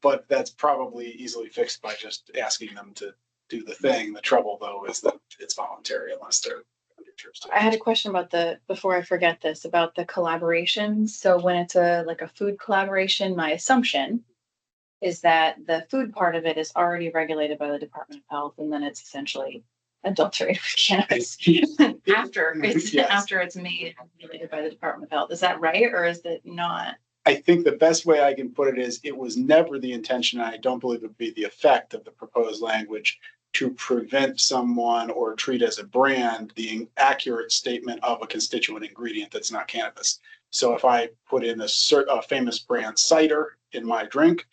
but that's probably easily fixed by just asking them to do the thing. The trouble, though, is that it's voluntary unless they're under jurisdiction. I had a question about before I forget this, about the collaborations. So when it's like a food collaboration, my assumption is that the food part of it is already regulated by the Department of Health, and then it's essentially adulterated with cannabis after it's Yes. after it's made and regulated by the Department of Health. Is that right, or is it not? I think the best way I can put it is it was never the intention, and I don't believe it would be the effect of the proposed language to prevent someone or treat as a brand the accurate statement of a constituent ingredient that's not cannabis. So if I put in a famous brand cider in my drink,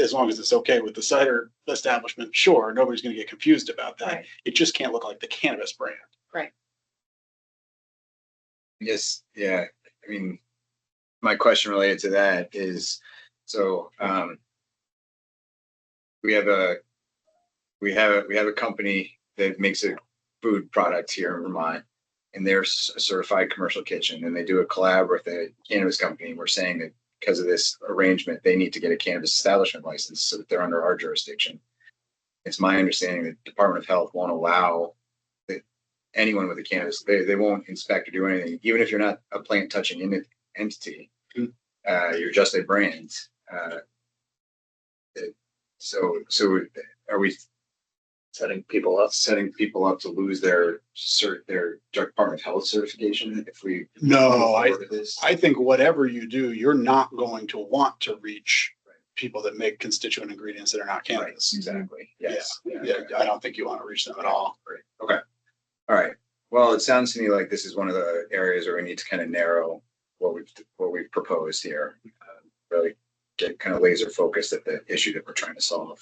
as long as it's okay with the cider establishment, sure, nobody's going to get confused about that. Right. It just can't look like the cannabis brand. Right. Yes. Yeah. I mean, my question related to that is, so we have a company that makes a food product here in Vermont, and they're a certified commercial kitchen, and they do a collab with a cannabis company. We're saying that because of this arrangement, they need to get a cannabis establishment license so that they're under our jurisdiction. It's my understanding that the Department of Health won't allow anyone with a cannabis, they won't inspect or do anything, even if you're not a plant touching entity. You're just a brand. So are we Setting people up. to lose their Department of Health certification if we No, move forward with this? I think whatever you do, you're not going to want to reach people that make constituent ingredients that are not cannabis. Right, exactly. Yes. Yeah, I don't think you want to reach them at all. Right. Okay. All right. Well, it sounds to me like this is one of the areas where we need to kind of narrow what we've proposed here. Really get kind of laser focused at the issue that we're trying to solve.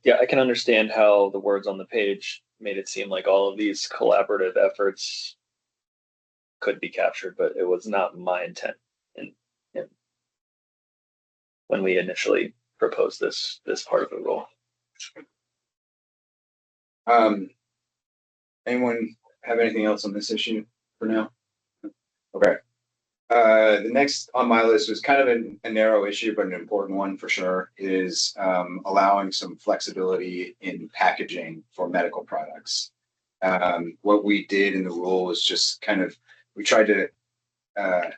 Yeah, I can understand how the words on the page made it seem like all of these collaborative efforts could be captured, but it was not my intent in when we initially proposed this part of the rule. Anyone have anything else on this issue for now? Okay. The next on my list was kind of a narrow issue, but an important one for sure, is allowing some flexibility in packaging for medical products. What we did in the rule was just we tried to uh,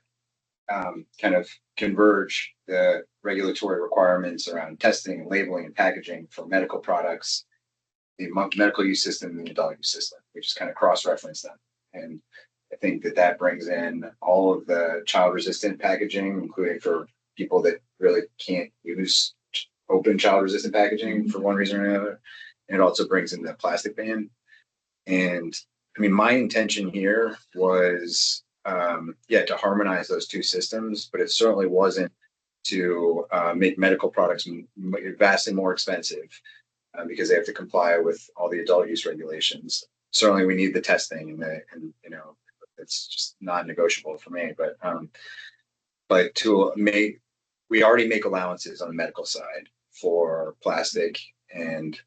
kind of converge the regulatory requirements around testing and labeling and packaging for medical products, the medical use system and the adult use system. We just kind of cross-reference them. And I think that brings in all of the child-resistant packaging, including for people that really can't use open child-resistant packaging for one reason or another. And it also brings in the plastic ban. And I mean, my intention here was, to harmonize those two systems, but it certainly wasn't to make medical products vastly more expensive because they have to comply with all the adult use regulations. Certainly, we need the testing, and it's just non-negotiable for me. But we already make allowances on the medical side for plastic and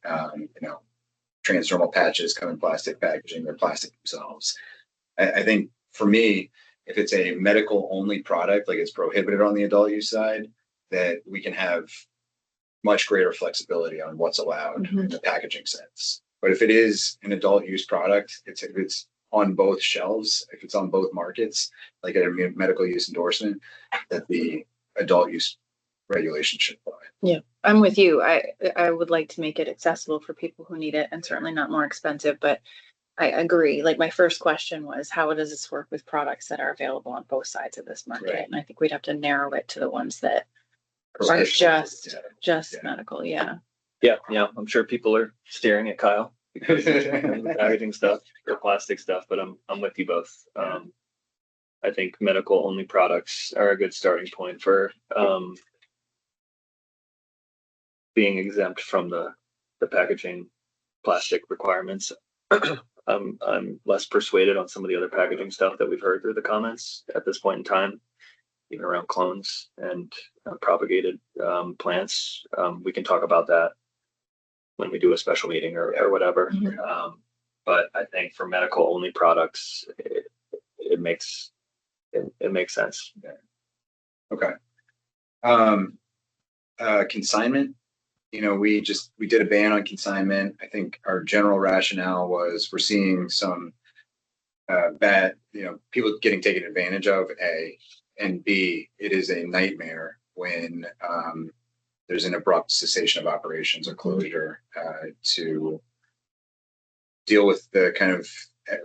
transdermal patches come in plastic packaging. They're plastic themselves. I think for me, if it's a medical only product, like it's prohibited on the adult use side, that we can have much greater flexibility on what's allowed in the packaging sense. But if it is an adult use product, if it's on both shelves, if it's on both markets, like a medical use endorsement, that the adult use regulation should apply. Yeah, I'm with you. I would like to make it accessible for people who need it and certainly not more expensive, but I agree. Like my first question was, how does this work with products that are available on both sides of this market? Right. And I think we'd have to narrow it to the ones that are Prescription. just Yeah. medical. Yeah. Yeah, I'm sure people are staring at Kyle because of the packaging stuff or plastic stuff, but I'm with you both. I think medical only products are a good starting point for being exempt from the packaging plastic requirements. I'm less persuaded on some of the other packaging stuff that we've heard through the comments at this point in time, even around clones and propagated plants. We can talk about that when we do a special meeting or whatever. But I think for medical only products, it makes sense. Okay. Consignment. We did a ban on consignment. I think our general rationale was we're seeing some bad, people getting taken advantage of, A, and B, it is a nightmare when there's an abrupt cessation of operations or closure to deal with the kind of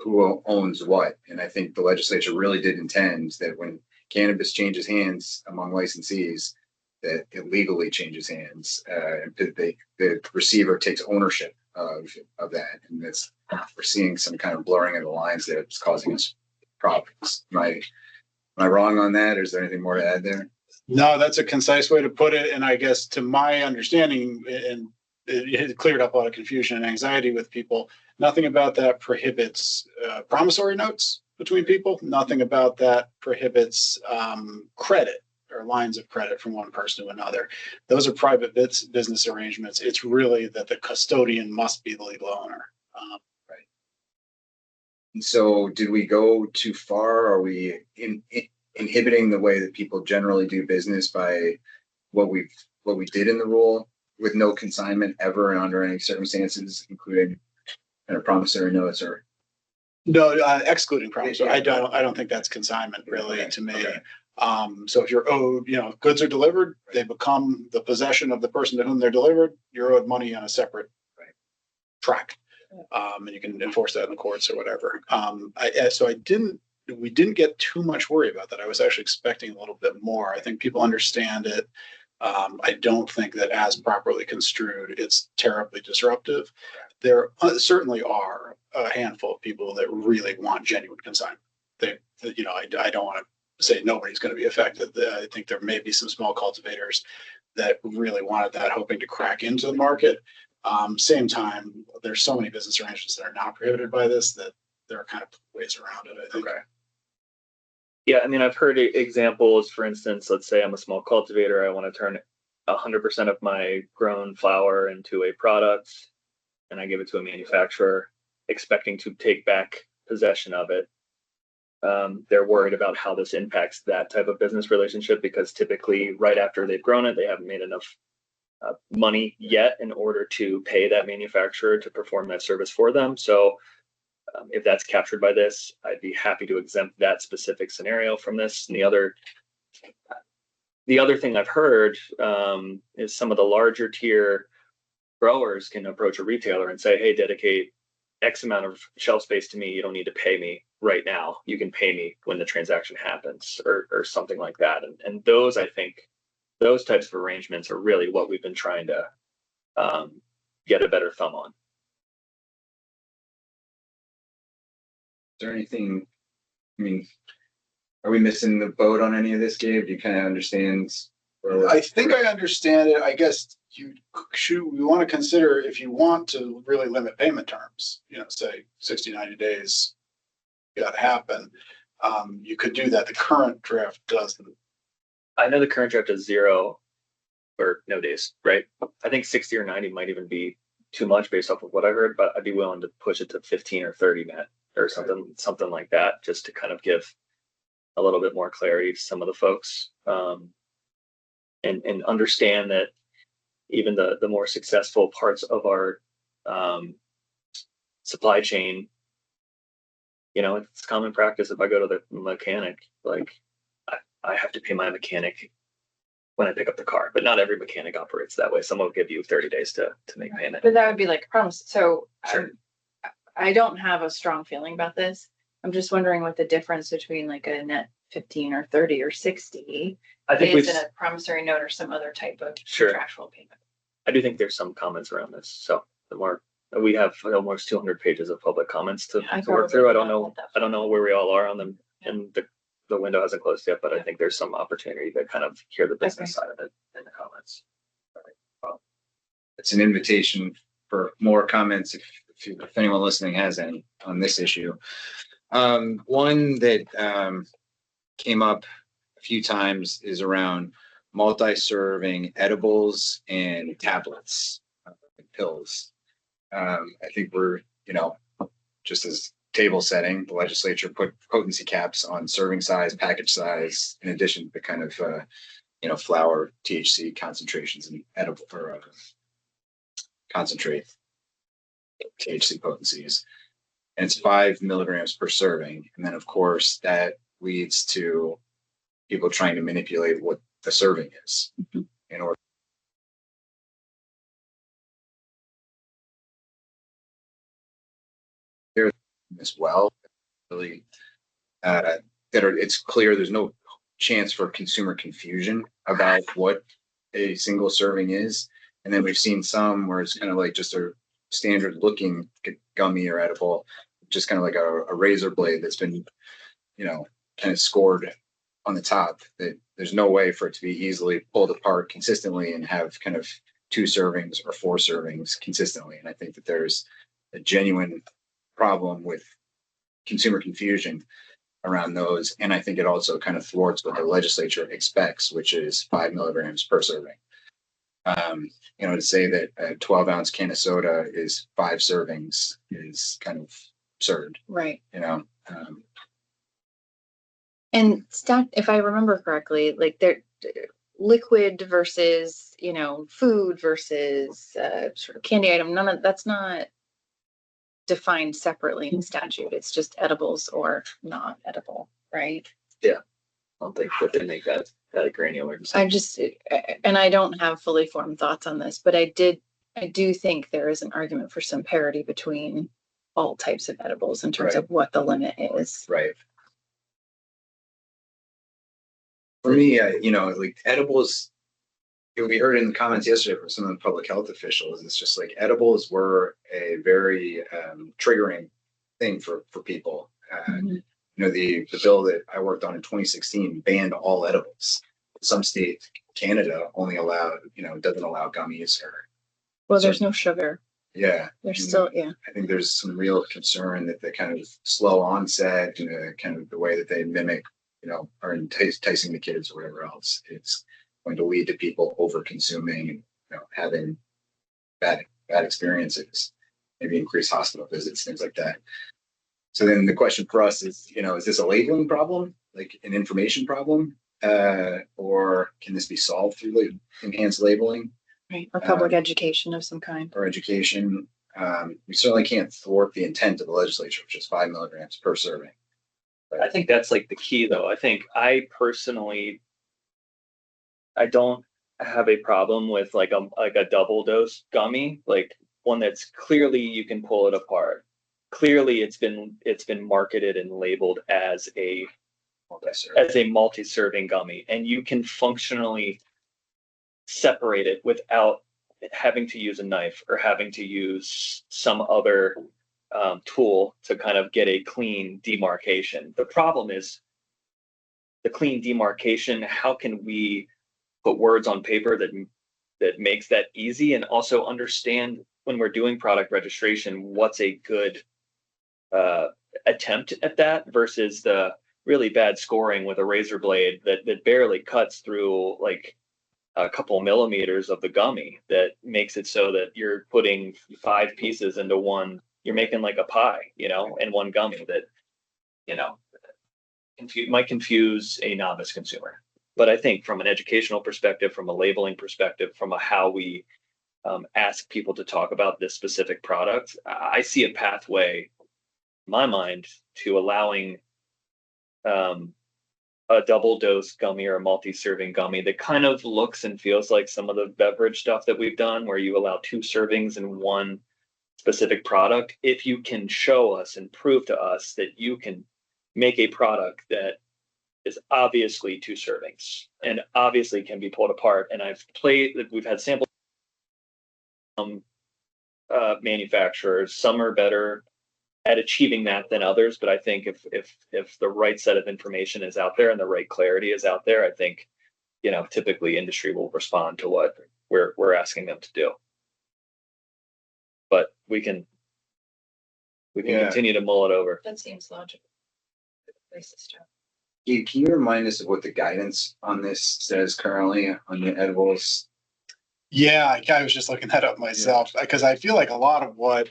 who owns what. And I think the legislature really did intend that when cannabis changes hands among licensees, that it legally changes hands, and the receiver takes ownership of that, and we're seeing some kind of blurring of the lines there that's causing us problems. Am I wrong on that, or is there anything more to add there? No, that's a concise way to put it. And I guess to my understanding, and it cleared up a lot of confusion and anxiety with people. Nothing about that prohibits promissory notes between people. Nothing about that prohibits credit or lines of credit from one person to another. Those are private business arrangements. It's really that the custodian must be the legal owner. Right. And so did we go too far? Are we inhibiting the way that people generally do business by what we did in the rule with no consignment ever and under any circumstances, including promissory notes or? No, excluding promissory. I don't think that's consignment really to me. Okay. So if you're owed, goods are delivered, they become the possession of the person to whom they're delivered. You're owed money on a separate track, and you can enforce that in the courts or whatever. We didn't get too much worry about that. I was actually expecting a little bit more. I think people understand it. I don't think that as properly construed, it's terribly disruptive. There certainly are a handful of people that really want genuine consignment. I don't want to say nobody's going to be affected. I think there may be some small cultivators that really wanted that, hoping to crack into the market. Same time, there's so many business arrangements that are not prohibited by this that there are kind of ways around it, I think. Okay. Yeah, I mean, I've heard examples, for instance, let's say I'm a small cultivator. I want to turn 100% of my grown flower into a product, and I give it to a manufacturer expecting to take back possession of it. They're worried about how this impacts that type of business relationship, because typically right after they've grown it, they haven't made enough money yet in order to pay that manufacturer to perform that service for them. So if that's captured by this, I'd be happy to exempt that specific scenario from this. And the other thing I've heard is some of the larger tier growers can approach a retailer and say, hey, dedicate X amount of shelf space to me. You don't need to pay me right now. You can pay me when the transaction happens, or something like that. And those, I think, those types of arrangements are really what we've been trying to get a better thumb on. Is there anything, I mean, are we missing the boat on any of this, Gabe? Do you kind of understand? I think I understand it. I guess we want to consider, if you want to really limit payment terms, say 60, 90 days, got to happen. You could do that. The current draft doesn't. I know the current draft is 0 or no days, right? I think 60 or 90 might even be too much based off of what I heard, but I'd be willing to push it to 15 or 30, Matt, or something like that, just to kind of give a little bit more clarity to some of the folks, and understand that even the more successful parts of our supply chain, it's common practice. If I go to the mechanic, like I have to pay my mechanic when I pick up the car, but not every mechanic operates that way. Some will give you 30 days to make payment. But that would be like a promise. So Sure. I don't have a strong feeling about this. I'm just wondering what the difference between like a net 15 or 30 or 60 I think is in a promissory note or some other type of contractual payment. I do think there's some comments around this. So the more we have almost 200 pages of public comments to work through. I don't know where we all are on them, and the window hasn't closed yet, but I think there's some opportunity to kind of hear the business side of it in the comments. It's an invitation for more comments if anyone listening has any on this issue. One that came up a few times is around multi-serving edibles and tablets, pills. I think we're, just as table setting, the legislature put potency caps on serving size, package size, in addition to the kind of, flower THC concentrations and edible or concentrate THC potencies. And it's 5 milligrams per serving. And then, of course, that leads to people trying to manipulate what the serving is in order. There as well, really, it's clear there's no chance for consumer confusion about what a single serving is. And then we've seen some where it's kind of like just a standard looking gummy or edible, just kind of like a razor blade that's been, kind of scored on the top, that there's no way for it to be easily pulled apart consistently and have kind of 2 servings or 4 servings consistently. And I think that there's a genuine problem with consumer confusion around those. And I think it also kind of thwarts what the legislature expects, which is 5 milligrams per serving. To say that a 12-ounce can of soda is 5 servings is kind of absurd. Right. And if I remember correctly, like they're liquid versus, food versus sort of candy item. None of that's not defined separately in statute. It's just edibles or not edible, right? Yeah. I don't think that they make that granular. And I don't have fully formed thoughts on this, but I do think there is an argument for some parity between all types of edibles in terms of what the limit is. Right. For me, like edibles, we heard in the comments yesterday from some of the public health officials, it's just like edibles were a very triggering thing for people. The bill that I worked on in 2016 banned all edibles. Some states, Canada, only doesn't allow gummies or. There's no sugar. Yeah. There's still. I think there's some real concern that the kind of slow onset and kind of the way that they mimic, are enticing the kids or whatever else, it's going to lead to people over consuming and having bad experiences, maybe increased hospital visits, things like that. So then the question for us is, is this a labeling problem, like an information problem? Or can this be solved through enhanced labeling? Right, or public education of some kind. Or education? We certainly can't thwart the intent of the legislature, which is 5 milligrams per serving. I think that's like the key, though. I think I personally, I don't have a problem with like a double dose gummy, like one that's clearly you can pull it apart. Clearly, it's been marketed and labeled as a multi-serving gummy, and you can functionally separate it without having to use a knife or having to use some other tool to kind of get a clean demarcation. The problem is the clean demarcation. How can we put words on paper that makes that easy, and also understand when we're doing product registration what's a good attempt at that versus the really bad scoring with a razor blade that barely cuts through like a couple millimeters of the gummy, that makes it so that you're putting 5 pieces into one. You're making like a pie, in one gummy that, might confuse a novice consumer. But I think from an educational perspective, from a labeling perspective, from how we ask people to talk about this specific product, I see a pathway, in my mind, to allowing a double dose gummy or a multi-serving gummy that kind of looks and feels like some of the beverage stuff that we've done, where you allow 2 servings in one specific product. If you can show us and prove to us that you can make a product that is obviously 2 servings and obviously can be pulled apart. And we've had samples from manufacturers. Some are better at achieving that than others, but I think if the right set of information is out there and the right clarity is out there, I think, typically industry will respond to what we're asking them to do. But we can continue to mull it over. That seems logical. Place to start. Can you remind us of what the guidance on this says currently on the edibles? Yeah, I was just looking that up myself because I feel like a lot of what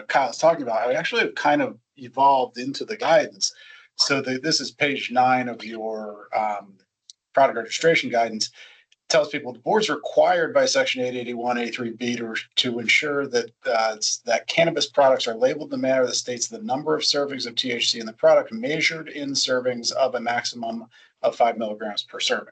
Kyle's talking about, I actually have kind of evolved into the guidance. So this is page 9 of your product registration guidance. It tells people the board's required by Section 881A3B to ensure that that cannabis products are labeled in a manner that states the number of servings of THC in the product measured in servings of a maximum of 5 milligrams per serving.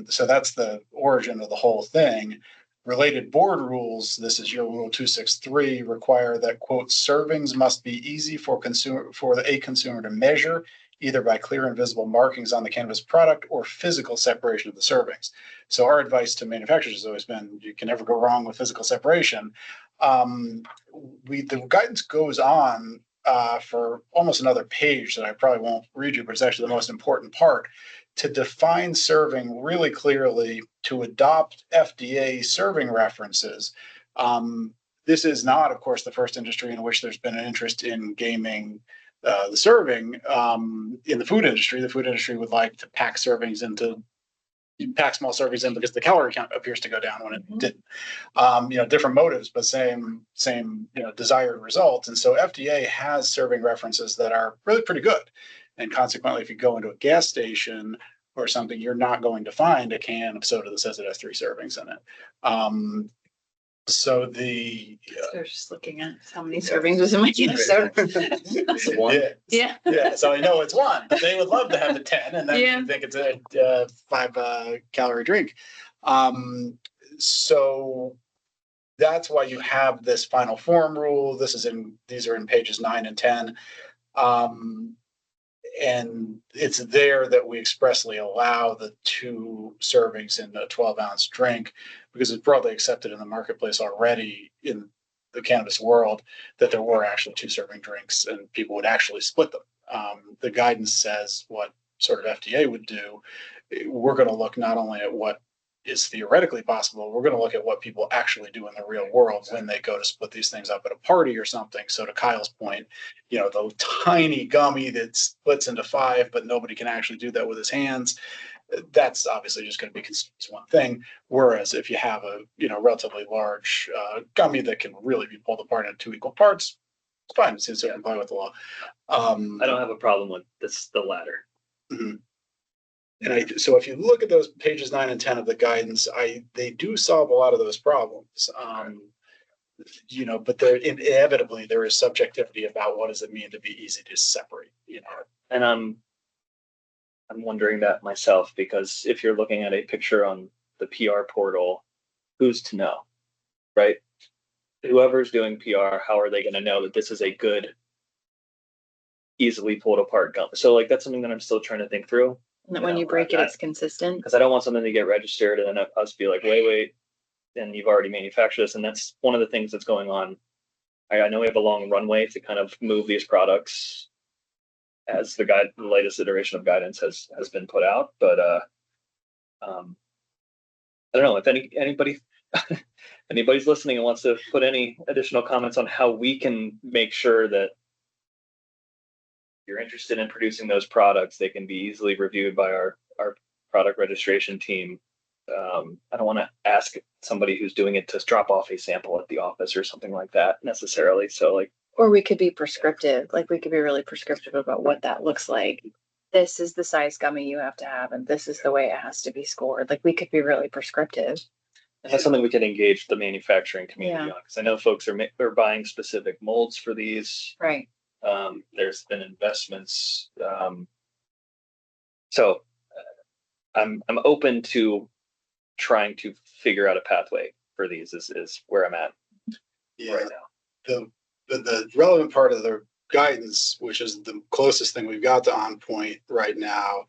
So that's the origin of the whole thing. Related board rules, this is your rule 263, require that, quote, servings must be easy for a consumer to measure, either by clear and visible markings on the cannabis product or physical separation of the servings. So our advice to manufacturers has always been, you can never go wrong with physical separation. The guidance goes on for almost another page that I probably won't read you, but it's actually the most important part, to define serving really clearly, to adopt FDA serving references. This is not, of course, the first industry in which there's been an interest in gaming the serving. In the food industry would like to pack small servings in because the calorie count appears to go down when it didn't. Different motives, but same desired results. And so FDA has serving references that are really pretty good. And consequently, if you go into a gas station or something, you're not going to find a can of soda that says it has 3 servings in it. So they're just looking at how many servings was in my can of soda. Yeah. So I know it's 1, but they would love to have the 10, and then you think it's a 5 calorie drink. So that's why you have this final form rule. These are in pages 9 and 10. And it's there that we expressly allow the 2 servings in a 12-ounce drink, because it's broadly accepted in the marketplace already in the cannabis world that there were actually 2 serving drinks and people would actually split them. The guidance says what sort of FDA would do. We're going to look not only at what is theoretically possible, we're going to look at what people actually do in the real world when they go to split these things up at a party or something. So to Kyle's point, the tiny gummy that splits into 5, but nobody can actually do that with his hands. That's obviously just going to be consumed as one thing. Whereas if you have a relatively large gummy that can really be pulled apart into 2 equal parts, it's fine. It seems to comply with the law. I don't have a problem with the latter. Mhm. And so if you look at those pages 9 and 10 of the guidance, they do solve a lot of those problems. But inevitably there is subjectivity about what does it mean to be easy to separate, And I'm wondering that myself, because if you're looking at a picture on the PR portal, who's to know, right? Whoever's doing PR, how are they going to know that this is a good, easily pulled apart gum? So like, that's something that I'm still trying to think through. And when you break it, it's consistent. Because I don't want something to get registered and then us be like, wait, and you've already manufactured this. And that's one of the things that's going on. I know we have a long runway to kind of move these products as the latest iteration of guidance has been put out. But I don't know if anybody anybody's listening and wants to put any additional comments on how we can make sure that you're interested in producing those products, they can be easily reviewed by our product registration team. I don't want to ask somebody who's doing it to drop off a sample at the office or something like that necessarily. So like, or we could be prescriptive. Like we could be really prescriptive about what that looks like. This is the size gummy you have to have, and this is the way it has to be scored. Like we could be really prescriptive. And that's something we can engage the manufacturing community on, because I know folks are buying specific molds for these. Right. There's been investments. So I'm open to trying to figure out a pathway for these is where I'm at right now. The relevant part of the guidance, which is the closest thing we've got to on point right now,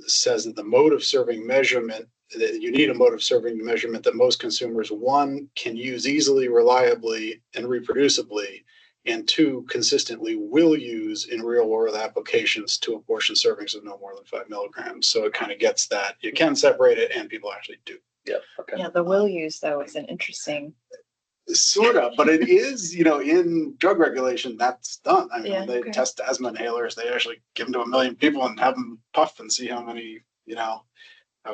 says that the mode of serving measurement, that you need a mode of serving measurement that most consumers, one, can use easily, reliably, and reproducibly, and two, consistently will use in real world applications to apportion servings of no more than 5 milligrams. So it kind of gets that you can separate it, and people actually do. Yeah. Okay. Yeah. The will use though is an interesting. Sort of, but it is, in drug regulation, that's done. I mean, when they test asthma inhalers, they actually give them to 1 million people and have them puff and see how many, how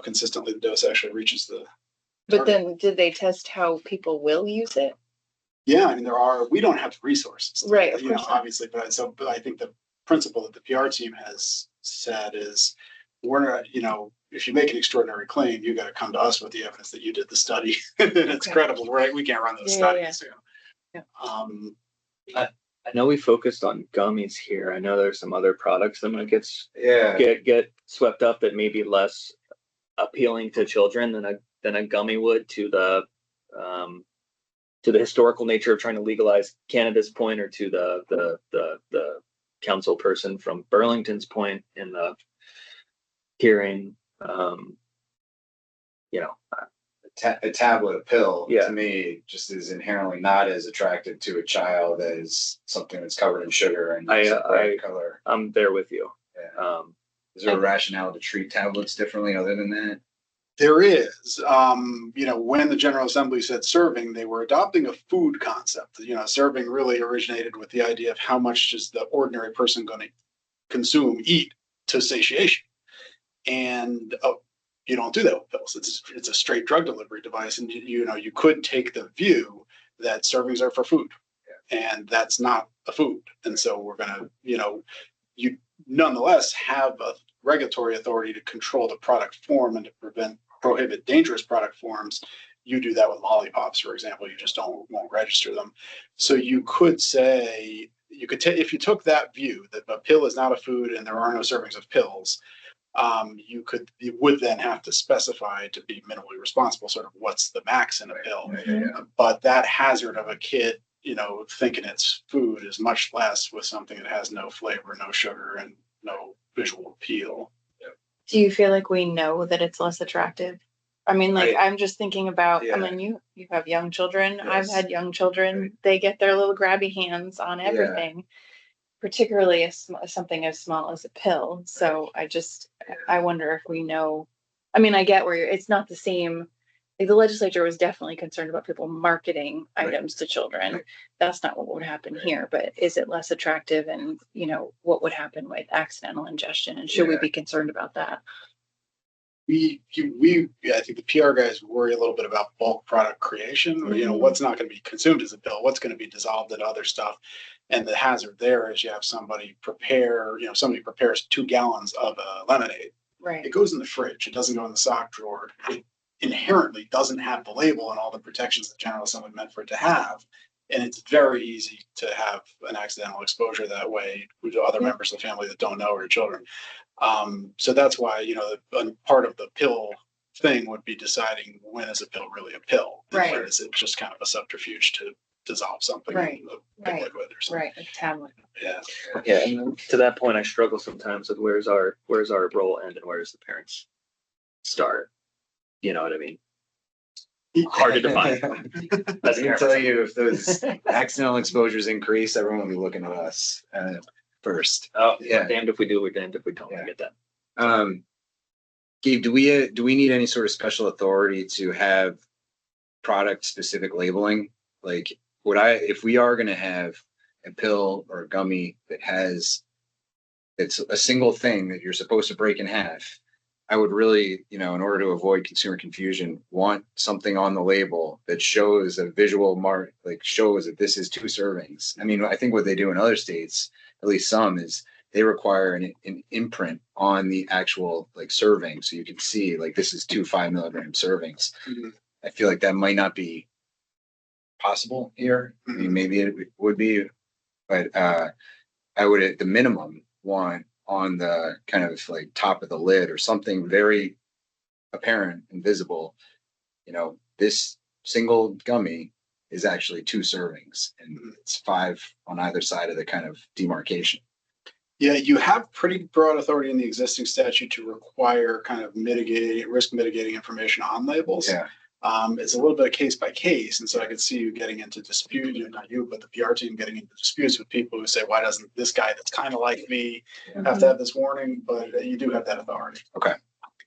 consistently the dose actually reaches the But target. then did they test how people will use it? Yeah, I mean, we don't have the resources, right? Of course obviously, but I think the principle that the PR team has said is, we're not, if you make an extraordinary claim, you got to come to us with the evidence that you did the study and it's credible, right? We can't run those studies. Yeah. I know we focused on gummies here. I know there's some other products that might get swept up that may be less appealing to children than a gummy would to the historical nature of trying to legalize cannabis point, or to the council person from Burlington's point in the hearing. A tablet, a pill, to me, just is inherently not as attractive to a child as something that's covered in sugar and bright color. I'm there with you. Yeah. Is there a rationale to treat tablets differently other than that? There is. When the General Assembly said serving, they were adopting a food concept. Serving really originated with the idea of how much is the ordinary person going to eat to satiation. And you don't do that with pills. It's a straight drug delivery device, and you could take the view that servings are for food, and that's not a food. And so we're gonna, you nonetheless have a regulatory authority to control the product form and to prohibit dangerous product forms. You do that with lollipops, for example. You just won't register them. So you could say, if you took that view that a pill is not a food and there are no servings of pills, you would then have to specify, to be minimally responsible, sort of what's the max in a pill. But that hazard of a kid, thinking it's food is much less with something that has no flavor, no sugar, and no visual appeal. Do you feel like we know that it's less attractive? I mean, I'm just thinking about, I mean, you have young children. Yes. I've had young children. Right. They get their little grabby hands on everything, particularly something as small as a pill. So I wonder if we know. I mean, I get where it's not the same. Like the legislature was definitely concerned about people marketing items to children. Right. That's not what would happen here. But is it less attractive? And, what would happen with accidental ingestion? And should we be concerned about that? I think the PR guys worry a little bit about bulk product creation, or, what's not going to be consumed as a pill, what's going to be dissolved into other stuff. And the hazard there is you have somebody prepares 2 gallons of lemonade. Right. It goes in the fridge. It doesn't go in the sock drawer. It inherently doesn't have the label and all the protections that General Assembly meant for it to have. And it's very easy to have an accidental exposure that way to other members of the family that don't know, or children. So that's why, part of the pill thing would be deciding when is a pill really a pill? Right. When is it just kind of a subterfuge to dissolve something Right. in a big liquid or something? Right, a tablet. Yeah. Yeah, and to that point, I struggle sometimes with where's our role end and where's the parents start. You know what I mean? Hard to define. I can tell you, if those accidental exposures increase, everyone will be looking at us first. Oh, Yeah. damned if we do, we're damned if we don't. Yeah. I get that. Gabe, do we need any sort of special authority to have product specific labeling? Like, if we are going to have a pill or a gummy it's a single thing that you're supposed to break in half, I would really, in order to avoid consumer confusion, want something on the label that shows a visual mark, like shows that this is 2 servings. I mean, I think what they do in other states, at least some, is they require an imprint on the actual serving, so you can see this is 2 5-milligram servings. Mhm. I feel like that might not be possible here. I mean, maybe it would be, but I would at the minimum want on the kind of top of the lid or something very apparent and visible, this single gummy is actually 2 servings and it's 5 on either side of the kind of demarcation. Yeah, you have pretty broad authority in the existing statute to require kind of risk mitigating information on labels. Yeah. It's a little bit of case by case. And so I could see you getting into dispute, not you, but the PR team getting into disputes with people who say, why doesn't this guy that's kind of like me have to have this warning? But you do have that authority. Okay.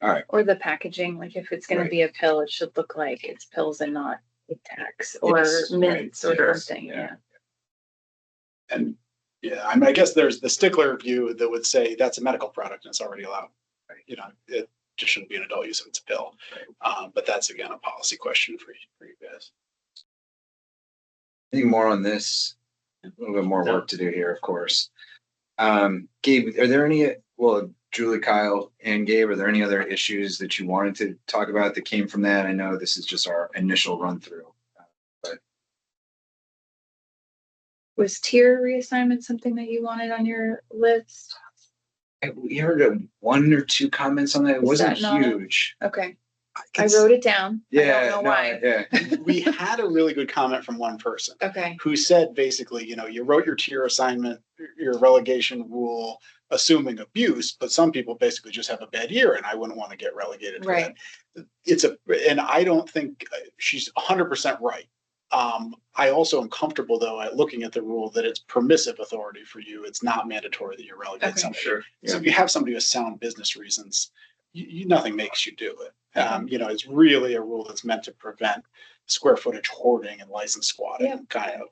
All right. Or the packaging, like if it's going to be a pill, it should look like it's pills and not tax or Yes, mints right, or yes, something. yeah. And yeah, I mean, I guess there's the stickler view that would say that's a medical product and it's already allowed. It just shouldn't be an adult use if it's a pill. But that's, again, a policy question for you guys. Anything more on this? A little bit more work to do here, of course. Gabe, are there any, Julie, Kyle, and Gabe, are there any other issues that you wanted to talk about that came from that? I know this is just our initial run through. Was tier reassignment something that you wanted on your list? We heard 1 or 2 comments on that. It wasn't that not huge. Okay. I wrote it down. I Yeah, don't know why. yeah. We had a really good comment from one person Okay. who said basically, you wrote your tier assignment, your relegation rule, assuming abuse, but some people basically just have a bad year and I wouldn't want to get relegated for Right. that. And I don't think she's 100% right. I also am comfortable though at looking at the rule that it's permissive authority for you. It's not mandatory that you relegate Okay. somebody. Sure. So if you have somebody with sound business reasons, nothing makes you do it. It's really a rule that's meant to prevent square footage hoarding and license squatting kind of.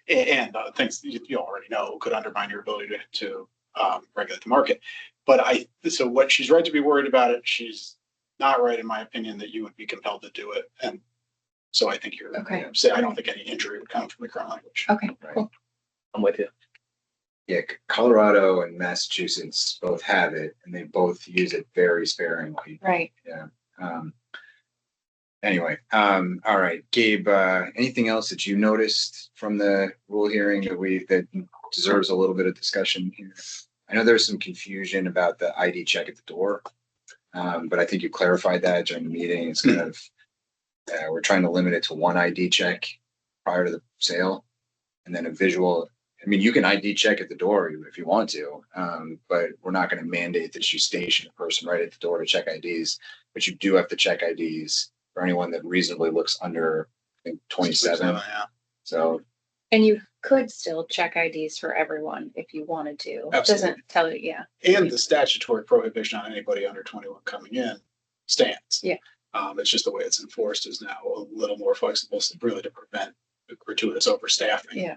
And things you already know could undermine your ability to regulate the market. So what she's right to be worried about it. She's not right, in my opinion, that you would be compelled to do it. And so I think you're say I don't think any injury would come from the current language. Okay. Right. Cool. I'm with you. Yeah, Colorado and Massachusetts both have it, and they both use it very sparingly. Right. Yeah. Anyway, all right, Gabe. Anything else that you noticed from the rule hearing that deserves a little bit of discussion here? I know there's some confusion about the ID check at the door, but I think you clarified that during the meeting. It's kind of we're trying to limit it to 1 ID check prior to the sale, and then a visual. I mean, you can ID check at the door if you want to, but we're not going to mandate that you station a person right at the door to check IDs. But you do have to check IDs for anyone that reasonably looks under, I think, 27. Yeah. So, And you could still check IDs for everyone if you wanted to. It Absolutely. doesn't tell you, And the statutory prohibition on anybody under 21 coming in stands. Yeah. It's just the way it's enforced is now a little more flexible, so really to prevent gratuitous overstaffing. Yeah.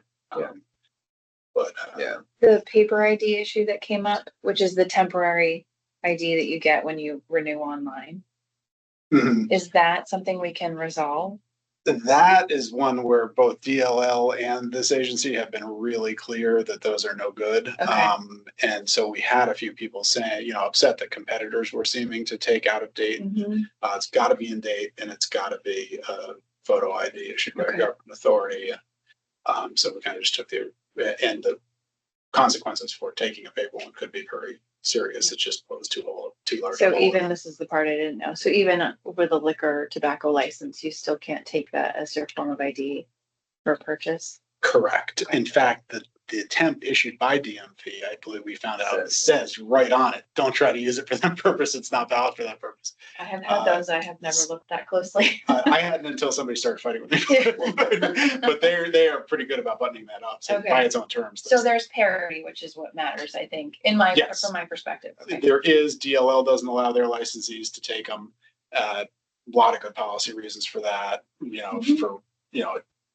But yeah. The paper ID issue that came up, which is the temporary ID that you get when you renew online. Mhm. Is that something we can resolve? That is one where both DLL and this agency have been really clear that those are no good. Okay. And so we had a few people saying, upset that competitors were seeming to take out of date. Mhm. It's got to be in date, and it's got to be a photo ID issued by a Okay. government authority. So we kind of just took and the consequences for taking a paper one could be very serious. It's just was too large. So even, this is the part I didn't know. So even with a liquor tobacco license, you still can't take that as your form of ID for purchase? Correct. Okay. In fact, the temp issued by DMV, I believe we found out, says right on it, don't try to use it for that purpose. It's not valid for that purpose. I have had those. I have never looked that closely. I hadn't until somebody started fighting with me. But they are pretty good about buttoning that up. So Okay. by its own terms. So there's parity, which is what matters, I think, Yes. from my perspective. Okay. There is, DLL doesn't allow their licensees to take them. A lot of good policy reasons for that, Mhm. for,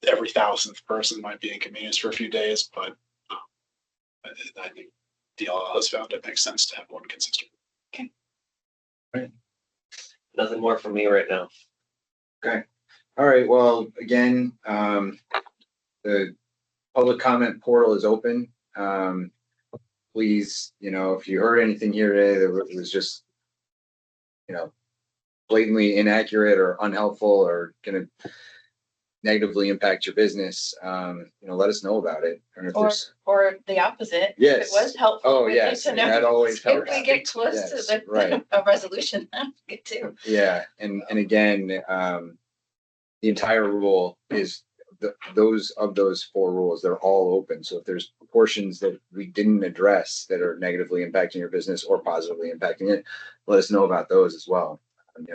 every 1,000th person might be inconvenienced for a few days, but I think DLL has found it makes sense to have one consistent. Nothing more from me right now. All right, well, again, the public comment portal is open. Please, if you heard anything here today that was just, blatantly inaccurate or unhelpful or gonna negatively impact your business, let us know about it. And if there's, Or the opposite. If Yes. it was helpful. oh, we'd like yes, to and know. that always If helps. we get close Yes, to right. a resolution, that's good too. Yeah, and again, the entire rule is those 4 rules, they're all open. So if there's portions that we didn't address that are negatively impacting your business or positively impacting it, let us know about those as well.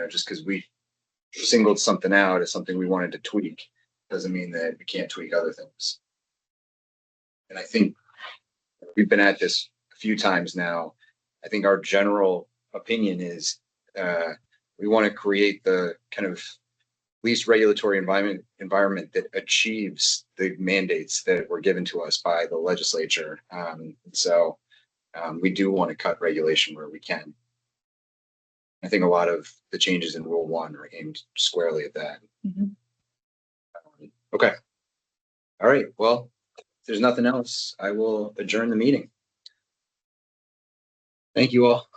Just because we singled something out as something we wanted to tweak doesn't mean that we can't tweak other things. And I think we've been at this a few times now. I think our general opinion is we want to create the kind of least regulatory environment that achieves the mandates that were given to us by the legislature. So we do want to cut regulation where we can. I think a lot of the changes in Rule 1 are aimed squarely at that. Mhm. Okay. All right. Well, if there's nothing else, I will adjourn the meeting. Thank you all.